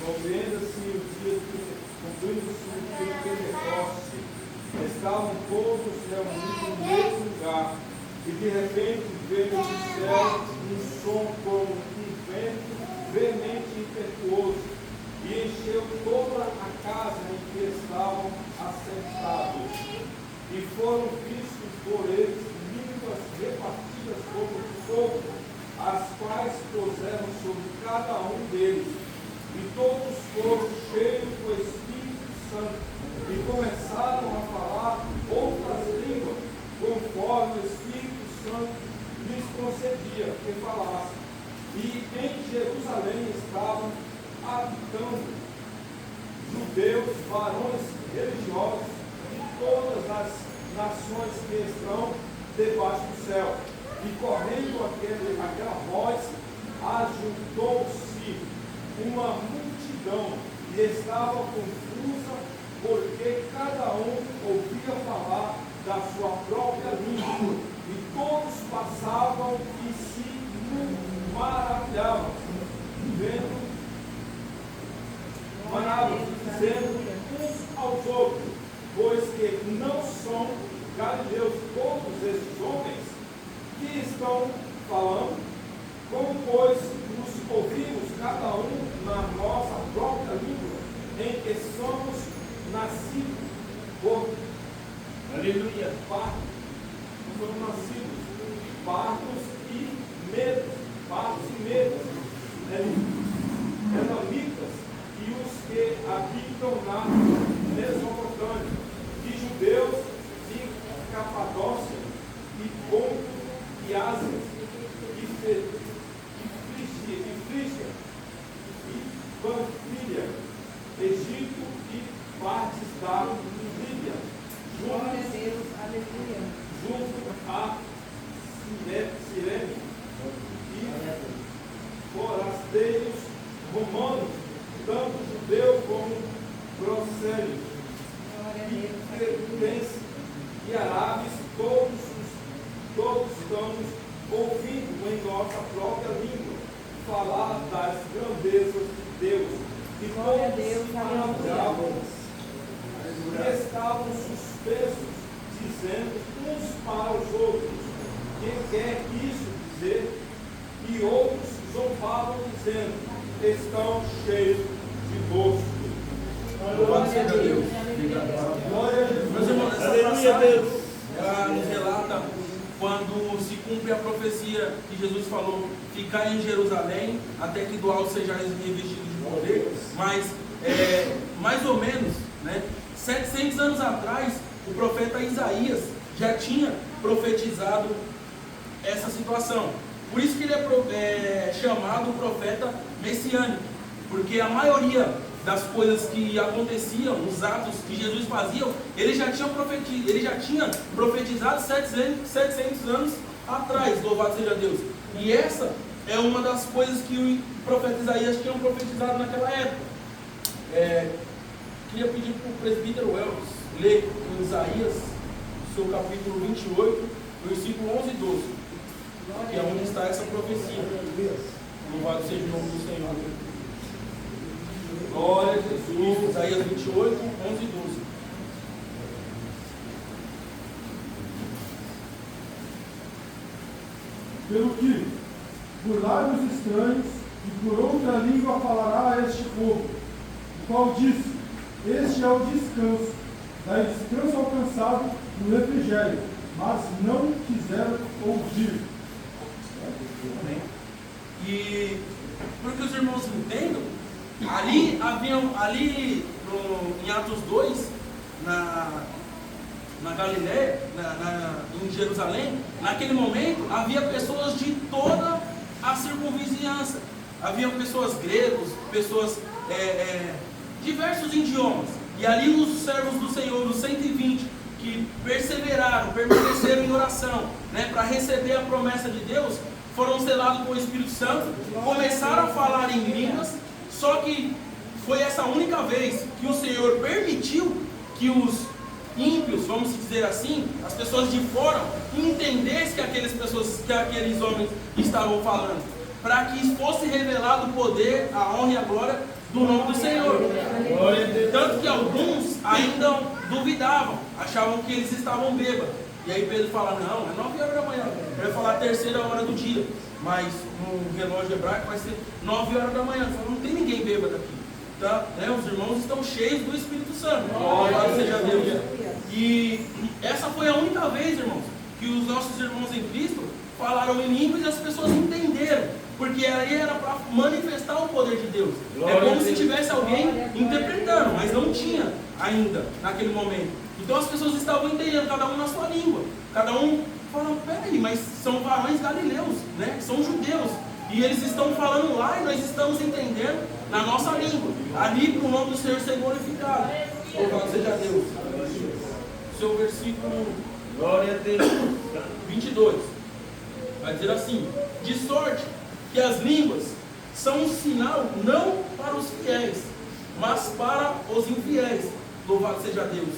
Compreenda-se o dia de Pentecoste. Estavam todos reunidos no mesmo lugar. E de repente veio do céu um som como um vento veemente e impetuoso, e encheu toda a casa em que estavam assentados. E foram vistos por eles línguas repartidas como fogo, as quais puseram sobre cada um deles. E todos foram cheios do Espírito Santo, e começaram a falar outras línguas, conforme o Espírito Santo lhes concedia que falasse. E em Jerusalém estavam habitando judeus, varões religiosos de todas as nações que estão debaixo do céu. E correndo aquela voz, ajuntou-se uma multidão e estava confusa, porque cada um ouvia falar da sua própria língua, e todos passavam e se maravilhavam, dizendo uns aos outros, pois que não são galileus todos estes homens que estão falando, como pois nos ouvimos cada um na nossa própria língua, em que somos nascidos por Aleluia. partos, somos nascidos partos e medos, elamitas, e os que habitam na Mesopotâmia, de judeus de Capadócia, e Ponto, e Ásia, e Frígia, e Panfilha, Egito e partes da Líbia, Glória a Deus, aleluia. junto a Cirene, e forasteiros romanos, tanto judeu como prosélitos, Glória a e Deus, cretenses e árabes, todos estamos ouvindo em nossa própria língua falar das grandezas de Deus. E Glória a todos Deus, se aleluia. maravilhavam e estavam suspensos, dizendo uns para os outros: que quer isso dizer? E outros zombavam, dizendo: estão cheios de gosto. Louvado seja Deus. Glória a Jesus. Meus irmãos, essa passagem ela nos relata quando se cumpre a profecia que Jesus falou: ficar em Jerusalém até que do alto sejais revestidos de poder. Mas, mais ou menos, 700 anos atrás, o profeta Isaías já tinha profetizado essa situação. Por isso que ele é chamado profeta messiânico, porque a maioria das coisas que aconteciam, os atos que Jesus fazia, ele já tinha profetizado 700 anos atrás, louvado seja Deus. E essa é uma das coisas que o profeta Isaías tinha profetizado naquela época. Queria pedir para o presbítero Elvis ler em Isaías, seu capítulo 28, versículo 11 e 12, que é onde está essa profecia. Louvado seja o nome do Senhor. Glória a Jesus. Isaías 28, 11 e 12. Pelo que, por lábios estranhos e por outra língua falará a este povo, o qual disse: este é o descanso, daí descanso alcançado no refrigério, mas não quiseram ouvir. E para que os irmãos entendam, ali em Atos 2, na Galiléia, em Jerusalém, naquele momento havia pessoas de toda a circunvizinhança. Havia pessoas gregos, pessoas diversos idiomas. E ali os servos do Senhor, os 120, que perseveraram, permaneceram em oração, para receber a promessa de Deus, foram selados com o Espírito Santo, começaram a falar em línguas. Só que foi essa única vez que o Senhor permitiu que os ímpios, vamos dizer assim, as pessoas de fora, entendessem que aqueles homens estavam falando, para que fosse revelado o poder, a honra e a glória do nome do Senhor. Tanto que alguns ainda duvidavam, achavam que eles estavam bêbados. E aí Pedro fala: não, é 9 horas da manhã. Ele vai falar a terceira hora do dia, mas no relógio hebraico vai ser 9 horas da manhã. Ele fala: não tem ninguém bêbado aqui, tá? Os irmãos estão cheios do Espírito Santo. Glória seja Deus. E essa foi a única vez, irmãos, que os nossos irmãos em Cristo falaram em línguas e as pessoas entenderam, porque aí era para manifestar o poder de Deus. É como se tivesse alguém interpretando, mas não tinha ainda naquele momento. Então as pessoas estavam entendendo, cada um na sua língua, cada um falam, peraí, mas são varões galileus, né? São judeus. E eles estão falando lá e nós estamos entendendo na nossa língua. Ali para o nome do Senhor ser glorificado. Louvado seja Deus. Seu versículo Glória a Deus. 22. Vai dizer assim: de sorte que as línguas são um sinal não para os fiéis, mas para os infiéis. Louvado seja Deus.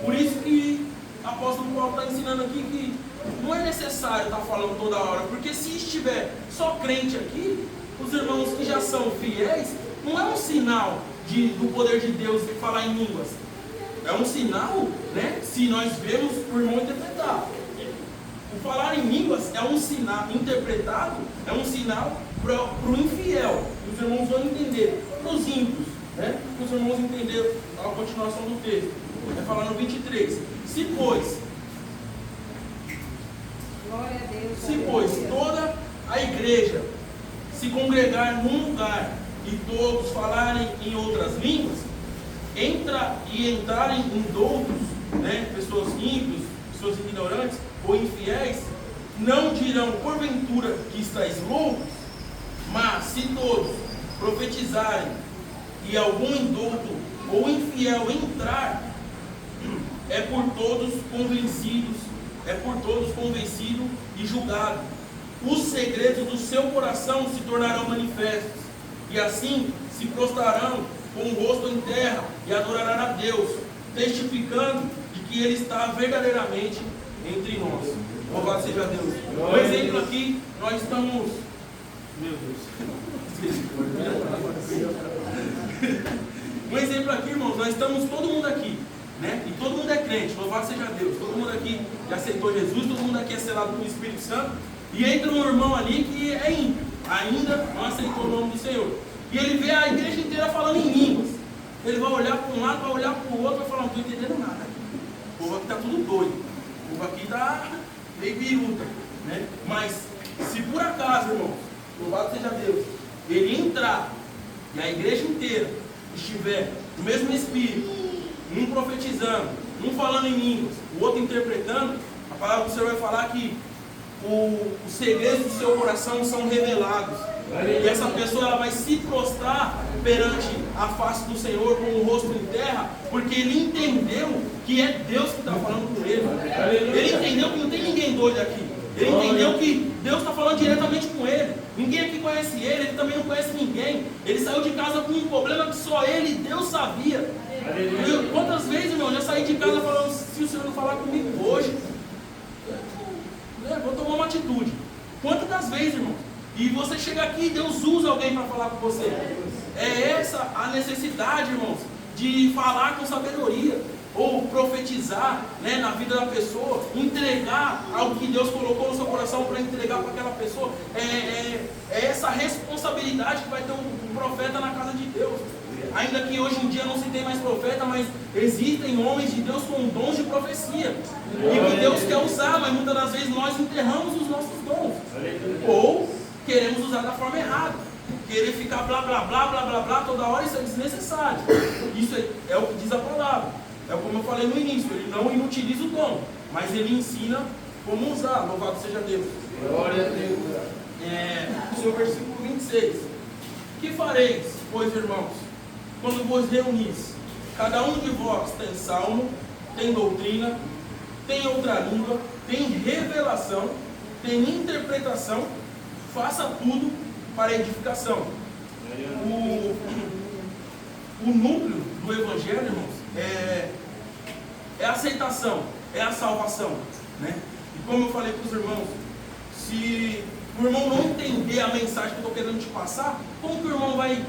Por isso que o apóstolo Paulo está ensinando aqui que não é necessário estar falando toda hora, porque se estiver só crente aqui, os irmãos que já são fiéis, não é um sinal do poder de Deus de falar em línguas. É um sinal, né? Se nós vemos o irmão interpretar. O falar em línguas é um sinal, interpretado, é um sinal para o infiel. Os irmãos vão entender. Para os ímpios, né? Para os irmãos entenderem a continuação do texto. Vai falar no 23. Se pois toda a igreja se congregar num lugar e todos falarem em outras línguas, entrarem em doutos, né, pessoas ímpios, pessoas ignorantes ou infiéis, não dirão porventura que estáis loucos, mas se todos profetizarem e algum indouto ou infiel entrar, é por todos convencido e julgado. Os segredos do seu coração se tornarão manifestos, e assim se prostrarão com o rosto em terra e adorarão a Deus, testificando de que Ele está verdadeiramente entre nós. Louvado seja Deus. Um exemplo aqui, nós estamos... Meu Deus. Um exemplo aqui, irmãos, nós estamos todo mundo aqui, né? E todo mundo é crente, louvado seja Deus. Todo mundo aqui já aceitou Jesus, todo mundo aqui é selado pelo Espírito Santo. E entra um irmão ali que é ímpio, ainda não aceitou o nome do Senhor. E ele vê a igreja inteira falando em línguas. Ele vai olhar para um lado, vai olhar para o outro, vai falar, não estou entendendo nada. O povo aqui está tudo doido. O povo aqui está meio biruta, né? Mas se por acaso, irmãos, louvado seja Deus, ele entrar e a igreja inteira estiver no mesmo espírito, um profetizando, um falando em línguas, o outro interpretando, a palavra do Senhor vai falar que os segredos do seu coração são revelados. E essa pessoa ela vai se prostrar perante a face do Senhor com o rosto em terra, porque ele entendeu que é Deus que está falando com ele. Ele entendeu que não tem ninguém doido aqui. Ele entendeu que Deus está falando diretamente com ele. Ninguém aqui conhece ele, ele também não conhece ninguém. Ele saiu de casa com um problema que só ele e Deus sabia. Quantas vezes, irmão, eu já saí de casa falando, se o Senhor não falar comigo hoje, vou tomar uma atitude. Quantas das vezes, irmão? E você chega aqui e Deus usa alguém para falar com você. É essa a necessidade, irmãos, de falar com sabedoria. Ou profetizar, né, na vida da pessoa. Entregar algo que Deus colocou no seu coração para entregar para aquela pessoa. É essa responsabilidade que vai ter um profeta na casa de Deus. Ainda que hoje em dia não se tem mais profeta, mas existem homens de Deus com dons de profecia. E que Deus quer usar, mas muitas das vezes nós enterramos os nossos dons. Ou queremos usar da forma errada. Querer ficar blá blá blá blá blá blá toda hora, isso é desnecessário. Isso é o que diz a palavra. É como eu falei no início, ele não inutiliza o dom, mas ele ensina como usar. Louvado seja Deus. Glória a Deus. O seu versículo 26. Que fareis, pois, irmãos, quando vos reunis? Cada um de vós tem salmo, tem doutrina, tem outra língua, tem revelação, tem interpretação. Faça tudo para edificação. O núcleo do Evangelho, irmãos, é a aceitação, é a salvação, né? E como eu falei para os irmãos, se o irmão não entender a mensagem que eu estou querendo te passar, como que o irmão vai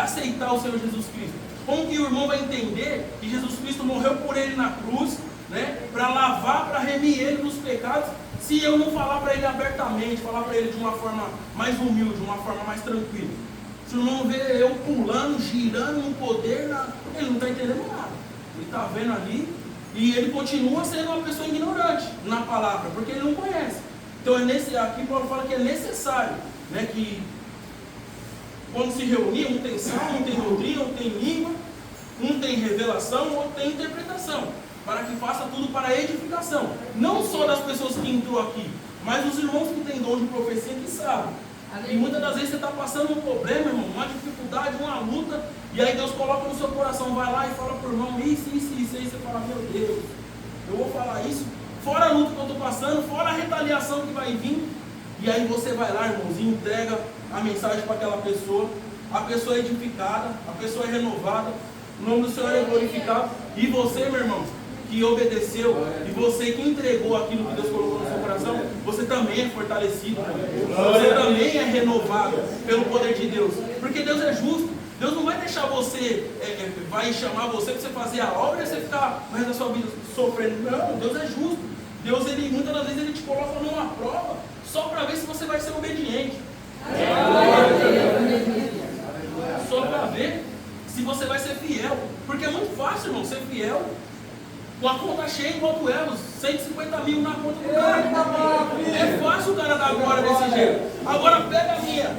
aceitar o Senhor Jesus Cristo? Como que o irmão vai entender que Jesus Cristo morreu por ele na cruz, né? Para lavar, para remir ele dos pecados, se eu não falar para ele abertamente, falar para ele de uma forma mais humilde, de uma forma mais tranquila? Se o irmão vê eu pulando, girando no poder, ele não está entendendo nada. Ele está vendo ali e ele continua sendo uma pessoa ignorante na palavra, porque ele não conhece. Então aqui Paulo fala que é necessário, né, que quando se reunir, um tem salmo, um tem doutrina, um tem língua, um tem revelação, outro tem interpretação. para que faça tudo para a edificação, não só das pessoas que entrou aqui, mas os irmãos que têm dom de profecia que sabem. E muitas das vezes você está passando um problema, irmão, uma dificuldade, uma luta, e aí Deus coloca no seu coração, vai lá e fala para o irmão, isso, aí você fala, meu Deus, eu vou falar isso, fora a luta que eu estou passando, fora a retaliação que vai vir, e aí você vai lá, irmãozinho, entrega a mensagem para aquela pessoa, a pessoa é edificada, a pessoa é renovada, o nome do Senhor é glorificado, e você, meu irmão, que obedeceu, e você que entregou aquilo que Deus colocou no seu coração, você também é fortalecido, você também é renovado pelo poder de Deus, porque Deus é justo. Deus não vai deixar você, vai chamar você para você fazer a obra e você ficar mais da sua vida sofrendo. Não, Deus é justo. Deus, muitas das vezes, Ele te coloca numa prova só para ver se você vai ser obediente. Só para ver se você vai ser fiel. Porque é muito fácil, irmão, ser fiel com a conta cheia igual do Elos, 150 mil na conta do cara. É fácil o cara dar glória desse jeito. Agora pega a minha,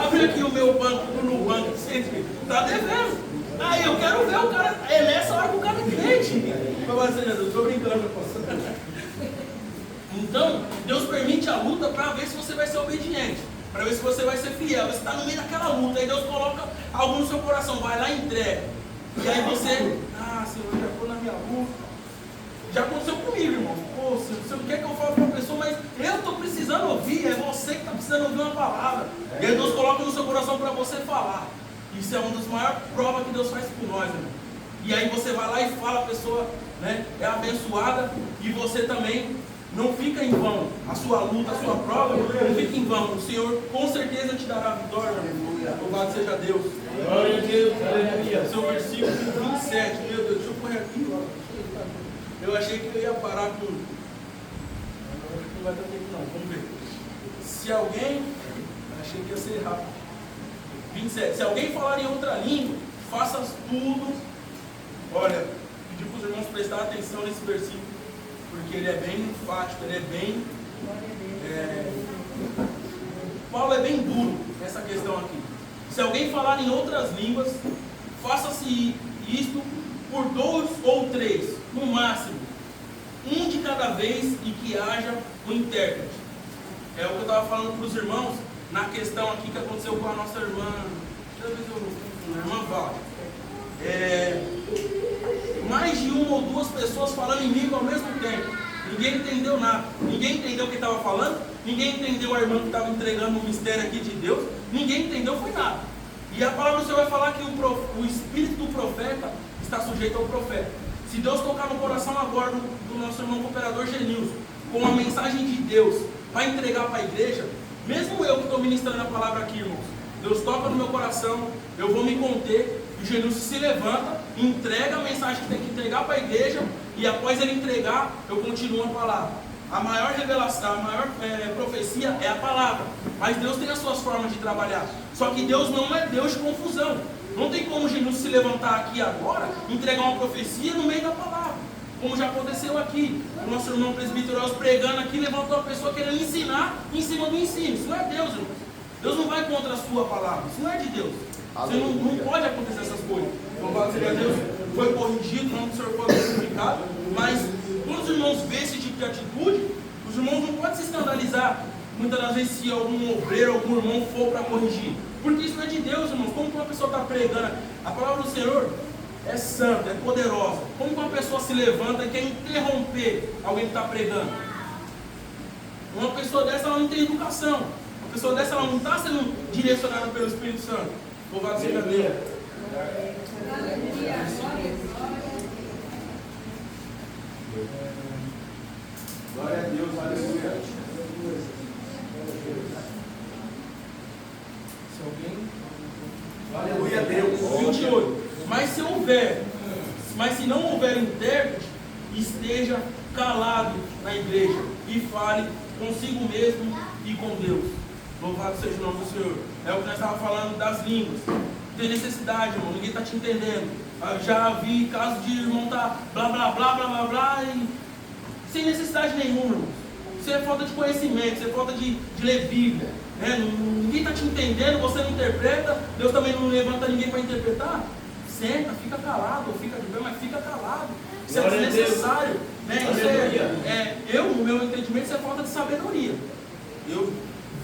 abre aqui o meu banco no banco, está devendo. Aí eu quero ver o cara, é nessa hora que o cara crente. Eu estou brincando, pastor. Então, Deus permite a luta para ver se você vai ser obediente, para ver se você vai ser fiel. Você está no meio daquela luta, aí Deus coloca algo no seu coração, vai lá e entrega. E aí você, Senhor, já estou na minha luta. Já aconteceu comigo, irmão. Pô, você não quer que eu fale para uma pessoa, mas eu estou precisando ouvir, é você que está precisando ouvir uma palavra. E aí Deus coloca no seu coração para você falar. Isso é uma das maiores provas que Deus faz por nós, irmão. E aí você vai lá e fala, a pessoa, né, é abençoada, e você também não fica em vão. A sua luta, a sua prova não fica em vão. O Senhor com certeza te dará a vitória, irmão. Louvado seja Deus. Glória a Deus, aleluia. Seu versículo 27, meu Deus, deixa eu correr aqui. Eu achei que eu ia parar com. Não vai dar tempo não, vamos ver. Se alguém. Achei que ia ser rápido. 27. Se alguém falar em outra língua, faça tudo. Olha, pedi para os irmãos prestar atenção nesse versículo, porque ele é bem enfático, ele é bem. Paulo é bem duro nessa questão aqui. Se alguém falar em outras línguas, faça-se isto por 2 ou 3, no máximo, um de cada vez, e que haja um intérprete. É o que eu estava falando para os irmãos na questão aqui que aconteceu com a nossa irmã, a irmã Val. Mais de 1 ou 2 pessoas falando em língua ao mesmo tempo. Ninguém entendeu nada. Ninguém entendeu o que estava falando. Ninguém entendeu a irmã que estava entregando um mistério aqui de Deus. Ninguém entendeu, foi nada. E a palavra do Senhor vai falar que o espírito do profeta está sujeito ao profeta. Se Deus tocar no coração agora do nosso irmão cooperador Genilson, com a mensagem de Deus, para entregar para a igreja, mesmo eu que estou ministrando a palavra aqui, irmãos, Deus toca no meu coração, eu vou me conter, e o Genilson se levanta, entrega a mensagem que tem que entregar para a igreja, e após ele entregar, eu continuo a palavra. A maior revelação, a maior profecia é a palavra. Mas Deus tem as suas formas de trabalhar. Só que Deus não é Deus de confusão. Não tem como Jesus se levantar aqui agora e entregar uma profecia no meio da palavra. Como já aconteceu aqui. O nosso irmão presbítero pregando aqui, levantou uma pessoa querendo ensinar em cima do ensino. Isso não é Deus, irmão. Deus não vai contra a sua palavra. Isso não é de Deus. Você não pode acontecer essas coisas. Louvado seja Deus. Foi corrigido, o nome do Senhor foi glorificado. Mas quando os irmãos veem esse tipo de atitude, os irmãos não podem se escandalizar muitas das vezes se algum obreiro, algum irmão for para corrigir, porque isso não é de Deus, irmãos. Como que uma pessoa está pregando? A palavra do Senhor é santa, é poderosa. Como que uma pessoa se levanta e quer interromper alguém que está pregando? Uma pessoa dessa, ela não tem educação. Uma pessoa dessa, ela não está sendo direcionada pelo Espírito Santo. Louvado seja Deus. Glória a Deus, aleluia. Se alguém... Aleluia a Deus. 28. Mas se não houver intérprete, esteja calado na igreja e fale consigo mesmo e com Deus. Louvado seja o nome do Senhor. É o que nós estávamos falando das línguas. Tem necessidade, irmão, ninguém está te entendendo. Eu já vi casos de irmão estar blá blá blá blá blá blá e sem necessidade nenhuma, irmão. Isso é falta de conhecimento, isso é falta de ler Bíblia. Ninguém está te entendendo, você não interpreta, Deus também não levanta ninguém para interpretar. Senta, fica calado, ou fica de pé, mas fica calado. Isso é desnecessário. Né? Isso no meu entendimento, isso é falta de sabedoria. Eu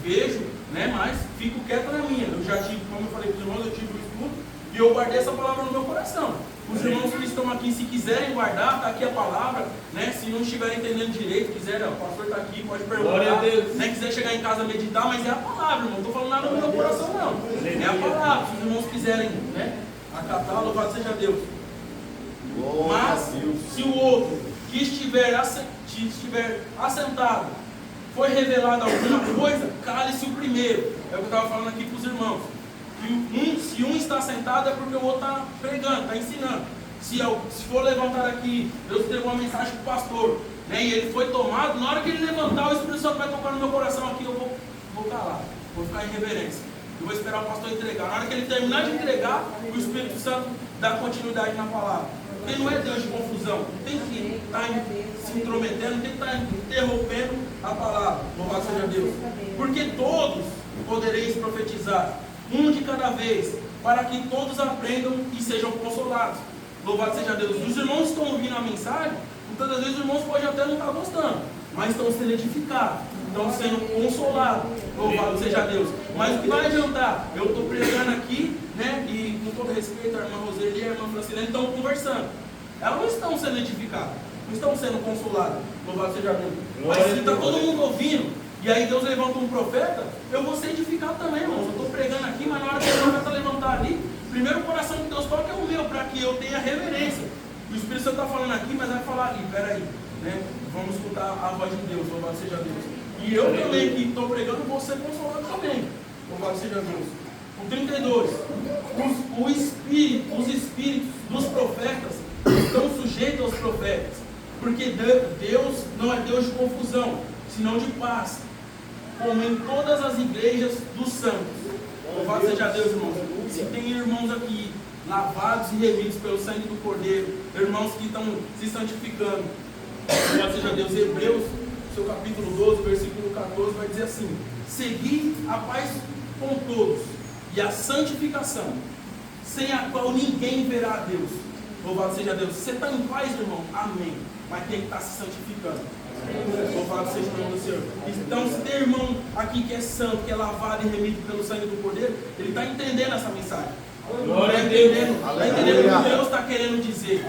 vejo, né, mas fico quieto na minha. Eu já tive, como eu falei para os irmãos, eu tive o estudo e eu guardei essa palavra no meu coração. Os irmãos que estão aqui, se quiserem guardar, está aqui a palavra, né? Se não estiverem entendendo direito, quiserem, o pastor está aqui, pode perguntar, né? Quiser chegar em casa meditar, mas é a palavra, irmão. Não estou falando nada no meu coração, não. É a palavra. Se os irmãos quiserem, né, acatar, louvado seja Deus. Mas, se o outro que estiver assentado foi revelado alguma coisa, cale-se o primeiro. É o que eu estava falando aqui para os irmãos. Se um está sentado é porque o outro está pregando, está ensinando. Se for levantar aqui, Deus entregou uma mensagem para o pastor, né, e ele foi tomado, na hora que ele levantar, o Espírito Santo vai tocar no meu coração aqui, eu vou calar, vou ficar em reverência. Eu vou esperar o pastor entregar. Na hora que ele terminar de entregar, o Espírito Santo dá continuidade na palavra. Porque não é Deus de confusão, não tem que estar se intrometendo, não tem que estar interrompendo a palavra. Louvado seja Deus. Porque todos podereis profetizar, um de cada vez, para que todos aprendam e sejam consolados. Louvado seja Deus. Os irmãos estão ouvindo a mensagem, muitas das vezes os irmãos podem até não estar gostando, mas estão sendo edificados, estão sendo consolados. Louvado seja Deus. Mas o que vai adiantar? Eu estou pregando aqui, né? E com todo respeito, a irmã Roseli e a irmã Francilene estão conversando. Elas não estão sendo edificadas, não estão sendo consoladas. Louvado seja Deus. Mas se está todo mundo ouvindo, e aí Deus levanta um profeta, eu vou ser edificado também, irmãos. Eu estou pregando aqui, mas na hora que o profeta levantar ali, primeiro o coração que Deus toca é o meu, para que eu tenha reverência. O Espírito Santo está falando aqui, mas vai falar ali, peraí, né? Vamos escutar a voz de Deus, louvado seja Deus. E eu também que estou pregando, vou ser consolado também, louvado seja Deus. O 32, os espíritos dos profetas estão sujeitos aos profetas, porque Deus não é Deus de confusão, senão de paz, como em todas as igrejas dos santos. Louvado seja Deus, irmãos. Se tem irmãos aqui lavados e remidos pelo sangue do Cordeiro, irmãos que estão se santificando, louvado seja Deus. Hebreus, seu capítulo 12, versículo 14, vai dizer assim: segui a paz com todos e a santificação, sem a qual ninguém verá a Deus. Louvado seja Deus. Você está em paz, irmão? Amém. Mas tem que estar se santificando. Louvado seja o nome do Senhor. Então, se tem irmão aqui que é santo, que é lavado e remido pelo sangue do Cordeiro, ele está entendendo essa mensagem. Está entendendo o que Deus está querendo dizer.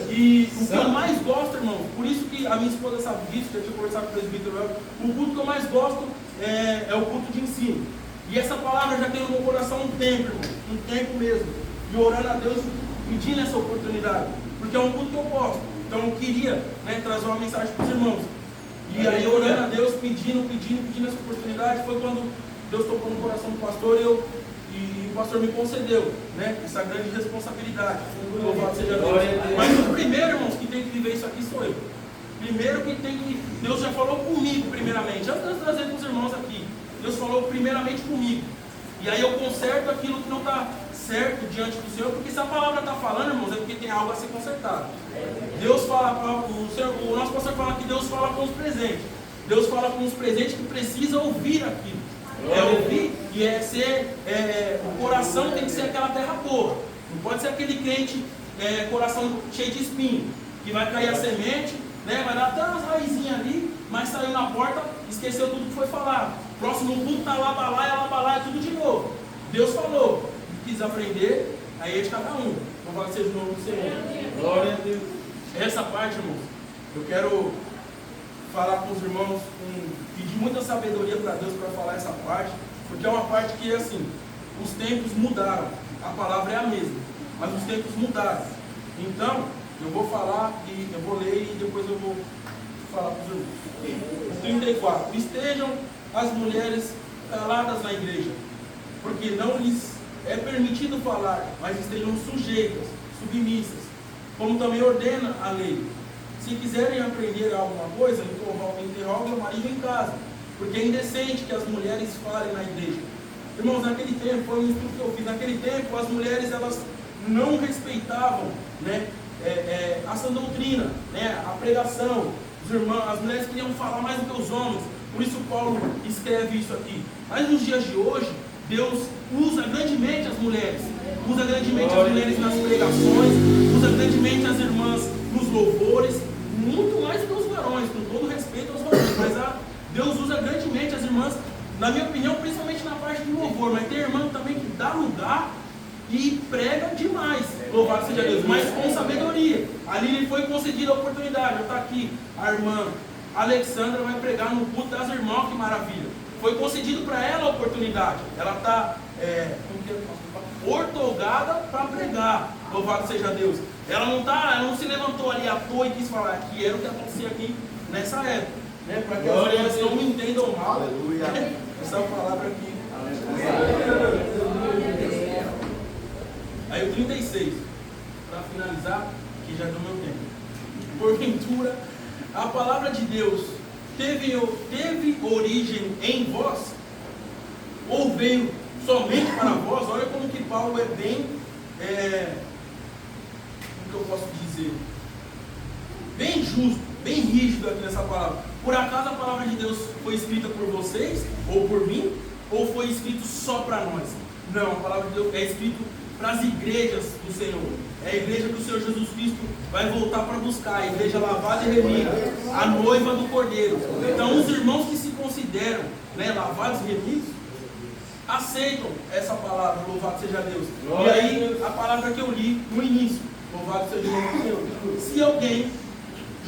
E o que eu mais gosto, irmão, por isso que a minha esposa sabe disso, que eu tinha conversado com o presbítero, o culto que eu mais gosto é o culto de ensino. E essa palavra já tem no meu coração um tempo, irmão, um tempo mesmo. E orando a Deus, pedindo essa oportunidade. Porque é um culto que eu gosto. Então eu queria, né, trazer uma mensagem para os irmãos. E aí orando a Deus, pedindo essa oportunidade, foi quando Deus tocou no coração do pastor e o pastor me concedeu, né, essa grande responsabilidade. Louvado seja Deus. Mas o primeiro, irmãos, que tem que viver isso aqui sou eu. Primeiro que tem que... Deus já falou comigo primeiramente. Antes de trazer para os irmãos aqui, Deus falou primeiramente comigo. E aí eu conserto aquilo que não está certo diante do Senhor, porque se a palavra está falando, irmãos, é porque tem algo a ser consertado. Deus fala, o nosso pastor fala que Deus fala com os presentes. Deus fala com os presentes que precisa ouvir aquilo. É ouvir e o coração tem que ser aquela terra boa. Não pode ser aquele crente coração cheio de espinho, que vai cair a semente, né, vai dar até umas raizinhas ali, mas saiu na porta, esqueceu tudo que foi falado. Próximo culto está lá, balaia, tudo de novo. Deus falou, quis aprender, aí é de cada um. Louvado seja o nome do Senhor. Glória a Deus. Essa parte, irmãos, eu quero falar com os irmãos, pedir muita sabedoria para Deus para falar essa parte, porque é uma parte que, assim, os tempos mudaram. A palavra é a mesma, mas os tempos mudaram. Então, eu vou falar e eu vou ler e depois eu vou falar para os irmãos. 34. Estejam as mulheres caladas na igreja, porque não lhes é permitido falar, mas estejam sujeitas, submissas, como também ordena a lei. Se quiserem aprender alguma coisa, interroguem o marido em casa, porque é indecente que as mulheres falem na igreja. Irmãos, naquele tempo, foi um estudo que eu fiz, naquele tempo as mulheres elas não respeitavam, né, essa doutrina, né, a pregação. As mulheres queriam falar mais do que os homens, por isso Paulo escreve isso aqui. Mas nos dias de hoje, Deus usa grandemente as mulheres, usa grandemente as mulheres nas pregações, usa grandemente as irmãs nos louvores, muito mais do que os varões, com todo respeito aos varões, mas Deus usa grandemente as irmãs, na minha opinião, principalmente na parte de louvor, mas tem irmã também que dá lugar e prega demais, louvado seja Deus, mas com sabedoria. Ali lhe foi concedida a oportunidade. Está aqui, a irmã Alexandra vai pregar no culto das irmãs, que maravilha. Foi concedido para ela a oportunidade. Ela está ortogada para pregar, louvado seja Deus. Ela não se levantou ali à toa e quis falar que era o que acontecia aqui nessa época, né? Para que as irmãs não me entendam mal. Essa palavra aqui. Aí o 36, para finalizar, que já deu meu tempo. Porventura, a palavra de Deus teve origem em vós? Ou veio somente para vós? Olha como que Paulo é bem, como que eu posso dizer? Bem justo, bem rígido aqui nessa palavra. Por acaso a palavra de Deus foi escrita por vocês, ou por mim, ou foi escrito só para nós? Não, a palavra de Deus é escrita para as igrejas do Senhor. É a igreja que o Senhor Jesus Cristo vai voltar para buscar, a igreja lavada e remida, a noiva do Cordeiro. Então os irmãos que se consideram, né, lavados e remidos, aceitam essa palavra, louvado seja Deus. E aí a palavra que eu li no início, louvado seja o Senhor. Se alguém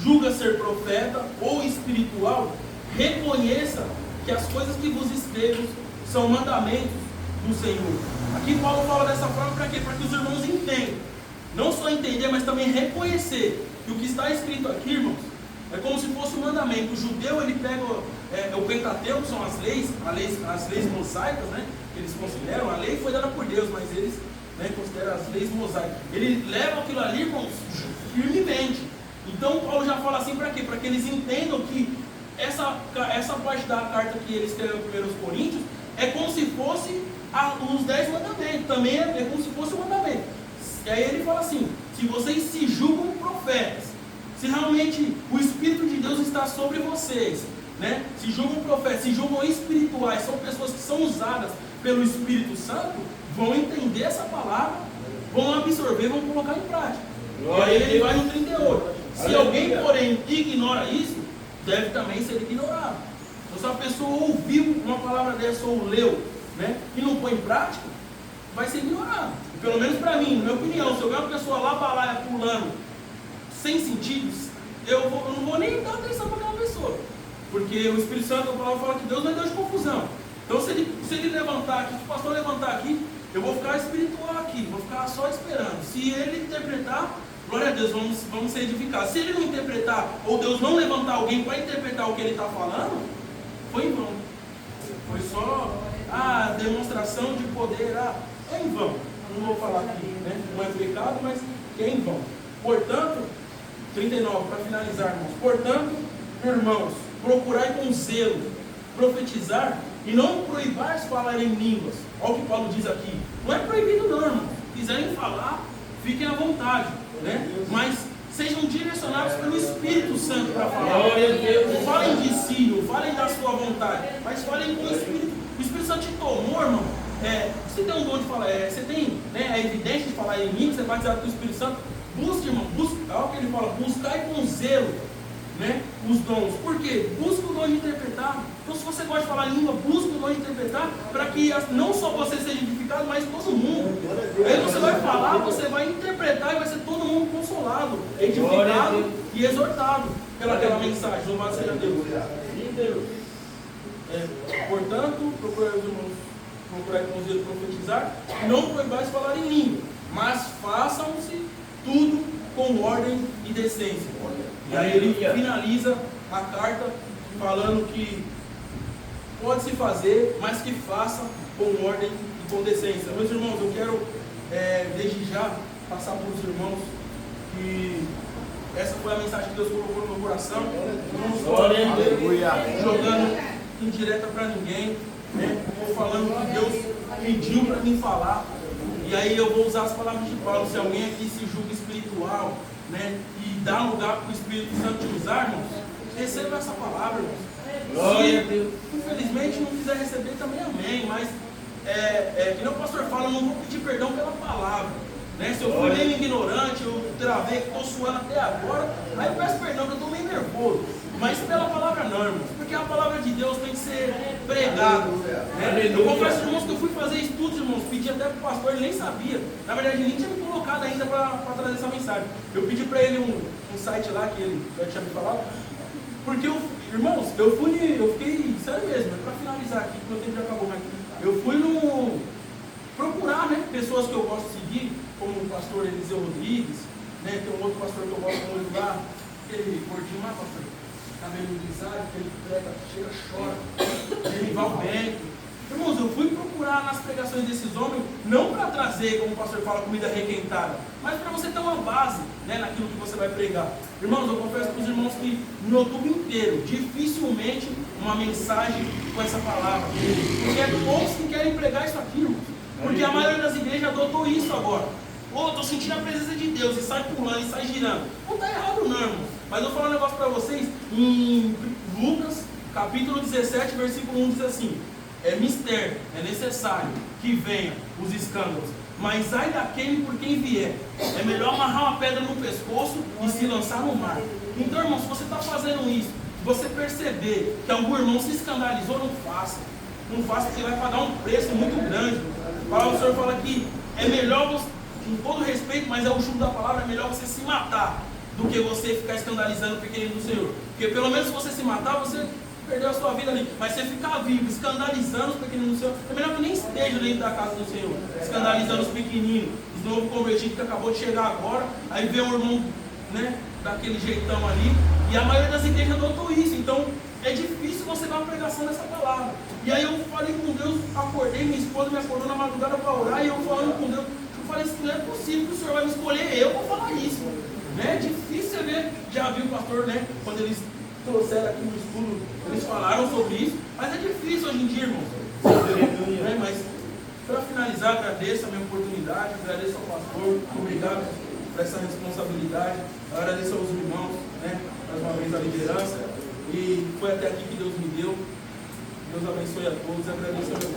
julga ser profeta ou espiritual, reconheça que as coisas que vos escrevo são mandamentos do Senhor. Aqui Paulo fala dessa forma para quê? Para que os irmãos entendam. Não só entender, mas também reconhecer que o que está escrito aqui, irmãos, é como se fosse um mandamento. O judeu, ele pega o Pentateuco, que são as leis mosaicas, né, que eles consideram. A lei foi dada por Deus, mas eles, né, consideram as leis mosaicas. Ele leva aquilo ali, irmãos, firmemente. Então Paulo já fala assim para quê? Para que eles entendam que essa parte da carta que ele escreveu em 1 Coríntios é como se fosse os 10 mandamentos. Também é como se fosse um mandamento. E aí ele fala assim: se vocês se julgam profetas, se realmente o Espírito de Deus está sobre vocês, né? Se julgam profetas, se julgam espirituais, são pessoas que são usadas pelo Espírito Santo, vão entender essa palavra, vão absorver, vão colocar em prática. E aí ele vai no 38. Se alguém, porém, ignora isso, deve também ser ignorado. Então, se a pessoa ouviu uma palavra dessa ou leu, né, e não põe em prática, vai ser ignorado. Pelo menos para mim, na minha opinião, se eu ver uma pessoa lá balaia pulando sem sentido, eu não vou nem dar atenção para aquela pessoa. Porque o Espírito Santo, a palavra fala que Deus não é Deus de confusão. Então se ele levantar aqui, se o pastor levantar aqui, eu vou ficar espiritual aqui, vou ficar só esperando. Se ele interpretar, glória a Deus, vamos ser edificados. Se ele não interpretar, ou Deus não levantar alguém para interpretar o que ele está falando, foi em vão. Foi só a demonstração de poder, é em vão. Não vou falar aqui, né? Não é pecado, mas é em vão. Portanto, 39, para finalizar, irmãos. Portanto, irmãos, procurai com zelo profetizar e não proibais falar em línguas. Olha o que Paulo diz aqui. Não é proibido não, irmãos. Se quiserem falar, fiquem à vontade, né? Mas sejam direcionados pelo Espírito Santo para falar. Não falem de si, não falem da sua vontade, mas falem com o Espírito. O Espírito Santo te tomou, irmão. Você tem um dom de falar, você tem, né, a evidência de falar em mim, você vai batizado com o Espírito Santo. Busque, irmão, olha o que ele fala, buscai com zelo, né, os dons. Por quê? Busca o dom de interpretar. Então, se você gosta de falar língua, busca o dom de interpretar, para que não só você seja edificado, mas todo mundo. Aí você vai falar, você vai interpretar e vai ser todo mundo consolado, edificado e exortado pelaquela mensagem. Louvado seja Deus. Portanto, procurai os irmãos, procurai com zelo profetizar, e não proibais falar em língua, mas façam-se tudo com ordem e decência. E aí ele finaliza a carta falando que pode se fazer, mas que faça com ordem e com decência. Meus irmãos, eu quero desde já passar para os irmãos que essa foi a mensagem que Deus colocou no meu coração. Não estou jogando indireta para ninguém, né? Estou falando que Deus pediu para mim falar. E aí eu vou usar as palavras de Paulo. Se alguém aqui se julga espiritual, né, e dá lugar para o Espírito Santo te usar, irmãos, receba essa palavra, irmãos. Se infelizmente não quiser receber também, amém. Mas que nem o pastor fala, eu não vou pedir perdão pela palavra, Né? Se eu fui meio ignorante, eu travei, estou suando até agora, aí eu peço perdão que eu estou meio nervoso. Mas pela palavra não, irmãos, porque a palavra de Deus tem que ser pregada. Né? Eu confesso, irmãos, que eu fui fazer estudos, irmãos, pedi até para o pastor, ele nem sabia. Na verdade, ele nem tinha me colocado ainda para trazer essa mensagem. Eu pedi para ele um site lá que ele já tinha me falado. Porque, irmãos, eu fiquei, sério mesmo, para finalizar aqui, porque o tempo já acabou, mas eu fui procurar, né, pessoas que eu gosto de seguir, como o pastor Eliseu Rodrigues, né, tem um outro pastor que eu gosto muito lá, aquele gordinho lá, pastor, cabelo grisalho, aquele prega, chega, chora, Genival Bento. Irmãos, eu fui procurar nas pregações desses homens, não para trazer, como o pastor fala, comida requentada, mas para você ter uma base, né, naquilo que você vai pregar. Irmãos, eu confesso para os irmãos que no YouTube inteiro, dificilmente uma mensagem com essa palavra. Porque é poucos que querem pregar isso aqui, irmãos. Porque a maioria das igrejas adotou isso agora. Estou sentindo a presença de Deus e sai pulando e sai girando. Não está errado não, irmão. Mas eu vou falar um negócio para vocês. Em Lucas, capítulo 17, versículo 1 diz assim: é mistério, é necessário que venham os escândalos, mas ai daquele por quem vier. É melhor amarrar uma pedra no pescoço e se lançar no mar. Então, irmão, se você está fazendo isso, se você perceber que algum irmão se escandalizou, não faça. Não faça, porque você vai pagar um preço muito grande. A palavra do Senhor fala que é melhor você, com todo respeito, mas é o jugo da palavra, é melhor você se matar do que você ficar escandalizando o pequenino do Senhor. Porque pelo menos se você se matar, você perdeu a sua vida ali. Mas você ficar vivo, escandalizando os pequeninos do Senhor, é melhor que nem esteja dentro da casa do Senhor, escandalizando os pequeninos, os novos convertidos que acabou de chegar agora, aí vê um irmão, né, daquele jeitão ali, e a maioria das igrejas adotou isso. Então é difícil você dar uma pregação dessa palavra. E aí eu falei com Deus, acordei, minha esposa me acordou na madrugada para orar, e eu falando com Deus, eu falei assim, não é possível que o Senhor vai me escolher eu para falar isso. Né? É difícil você ver, já viu o pastor, né, quando eles trouxeram aqui no estudo, eles falaram sobre isso, mas é difícil hoje em dia, irmãos. Né? Mas para finalizar, agradeço a minha oportunidade, agradeço ao pastor, obrigado por essa responsabilidade, agradeço aos irmãos, né, mais uma vez a liderança, e foi até aqui que Deus me deu. Deus abençoe a todos, agradeço a minha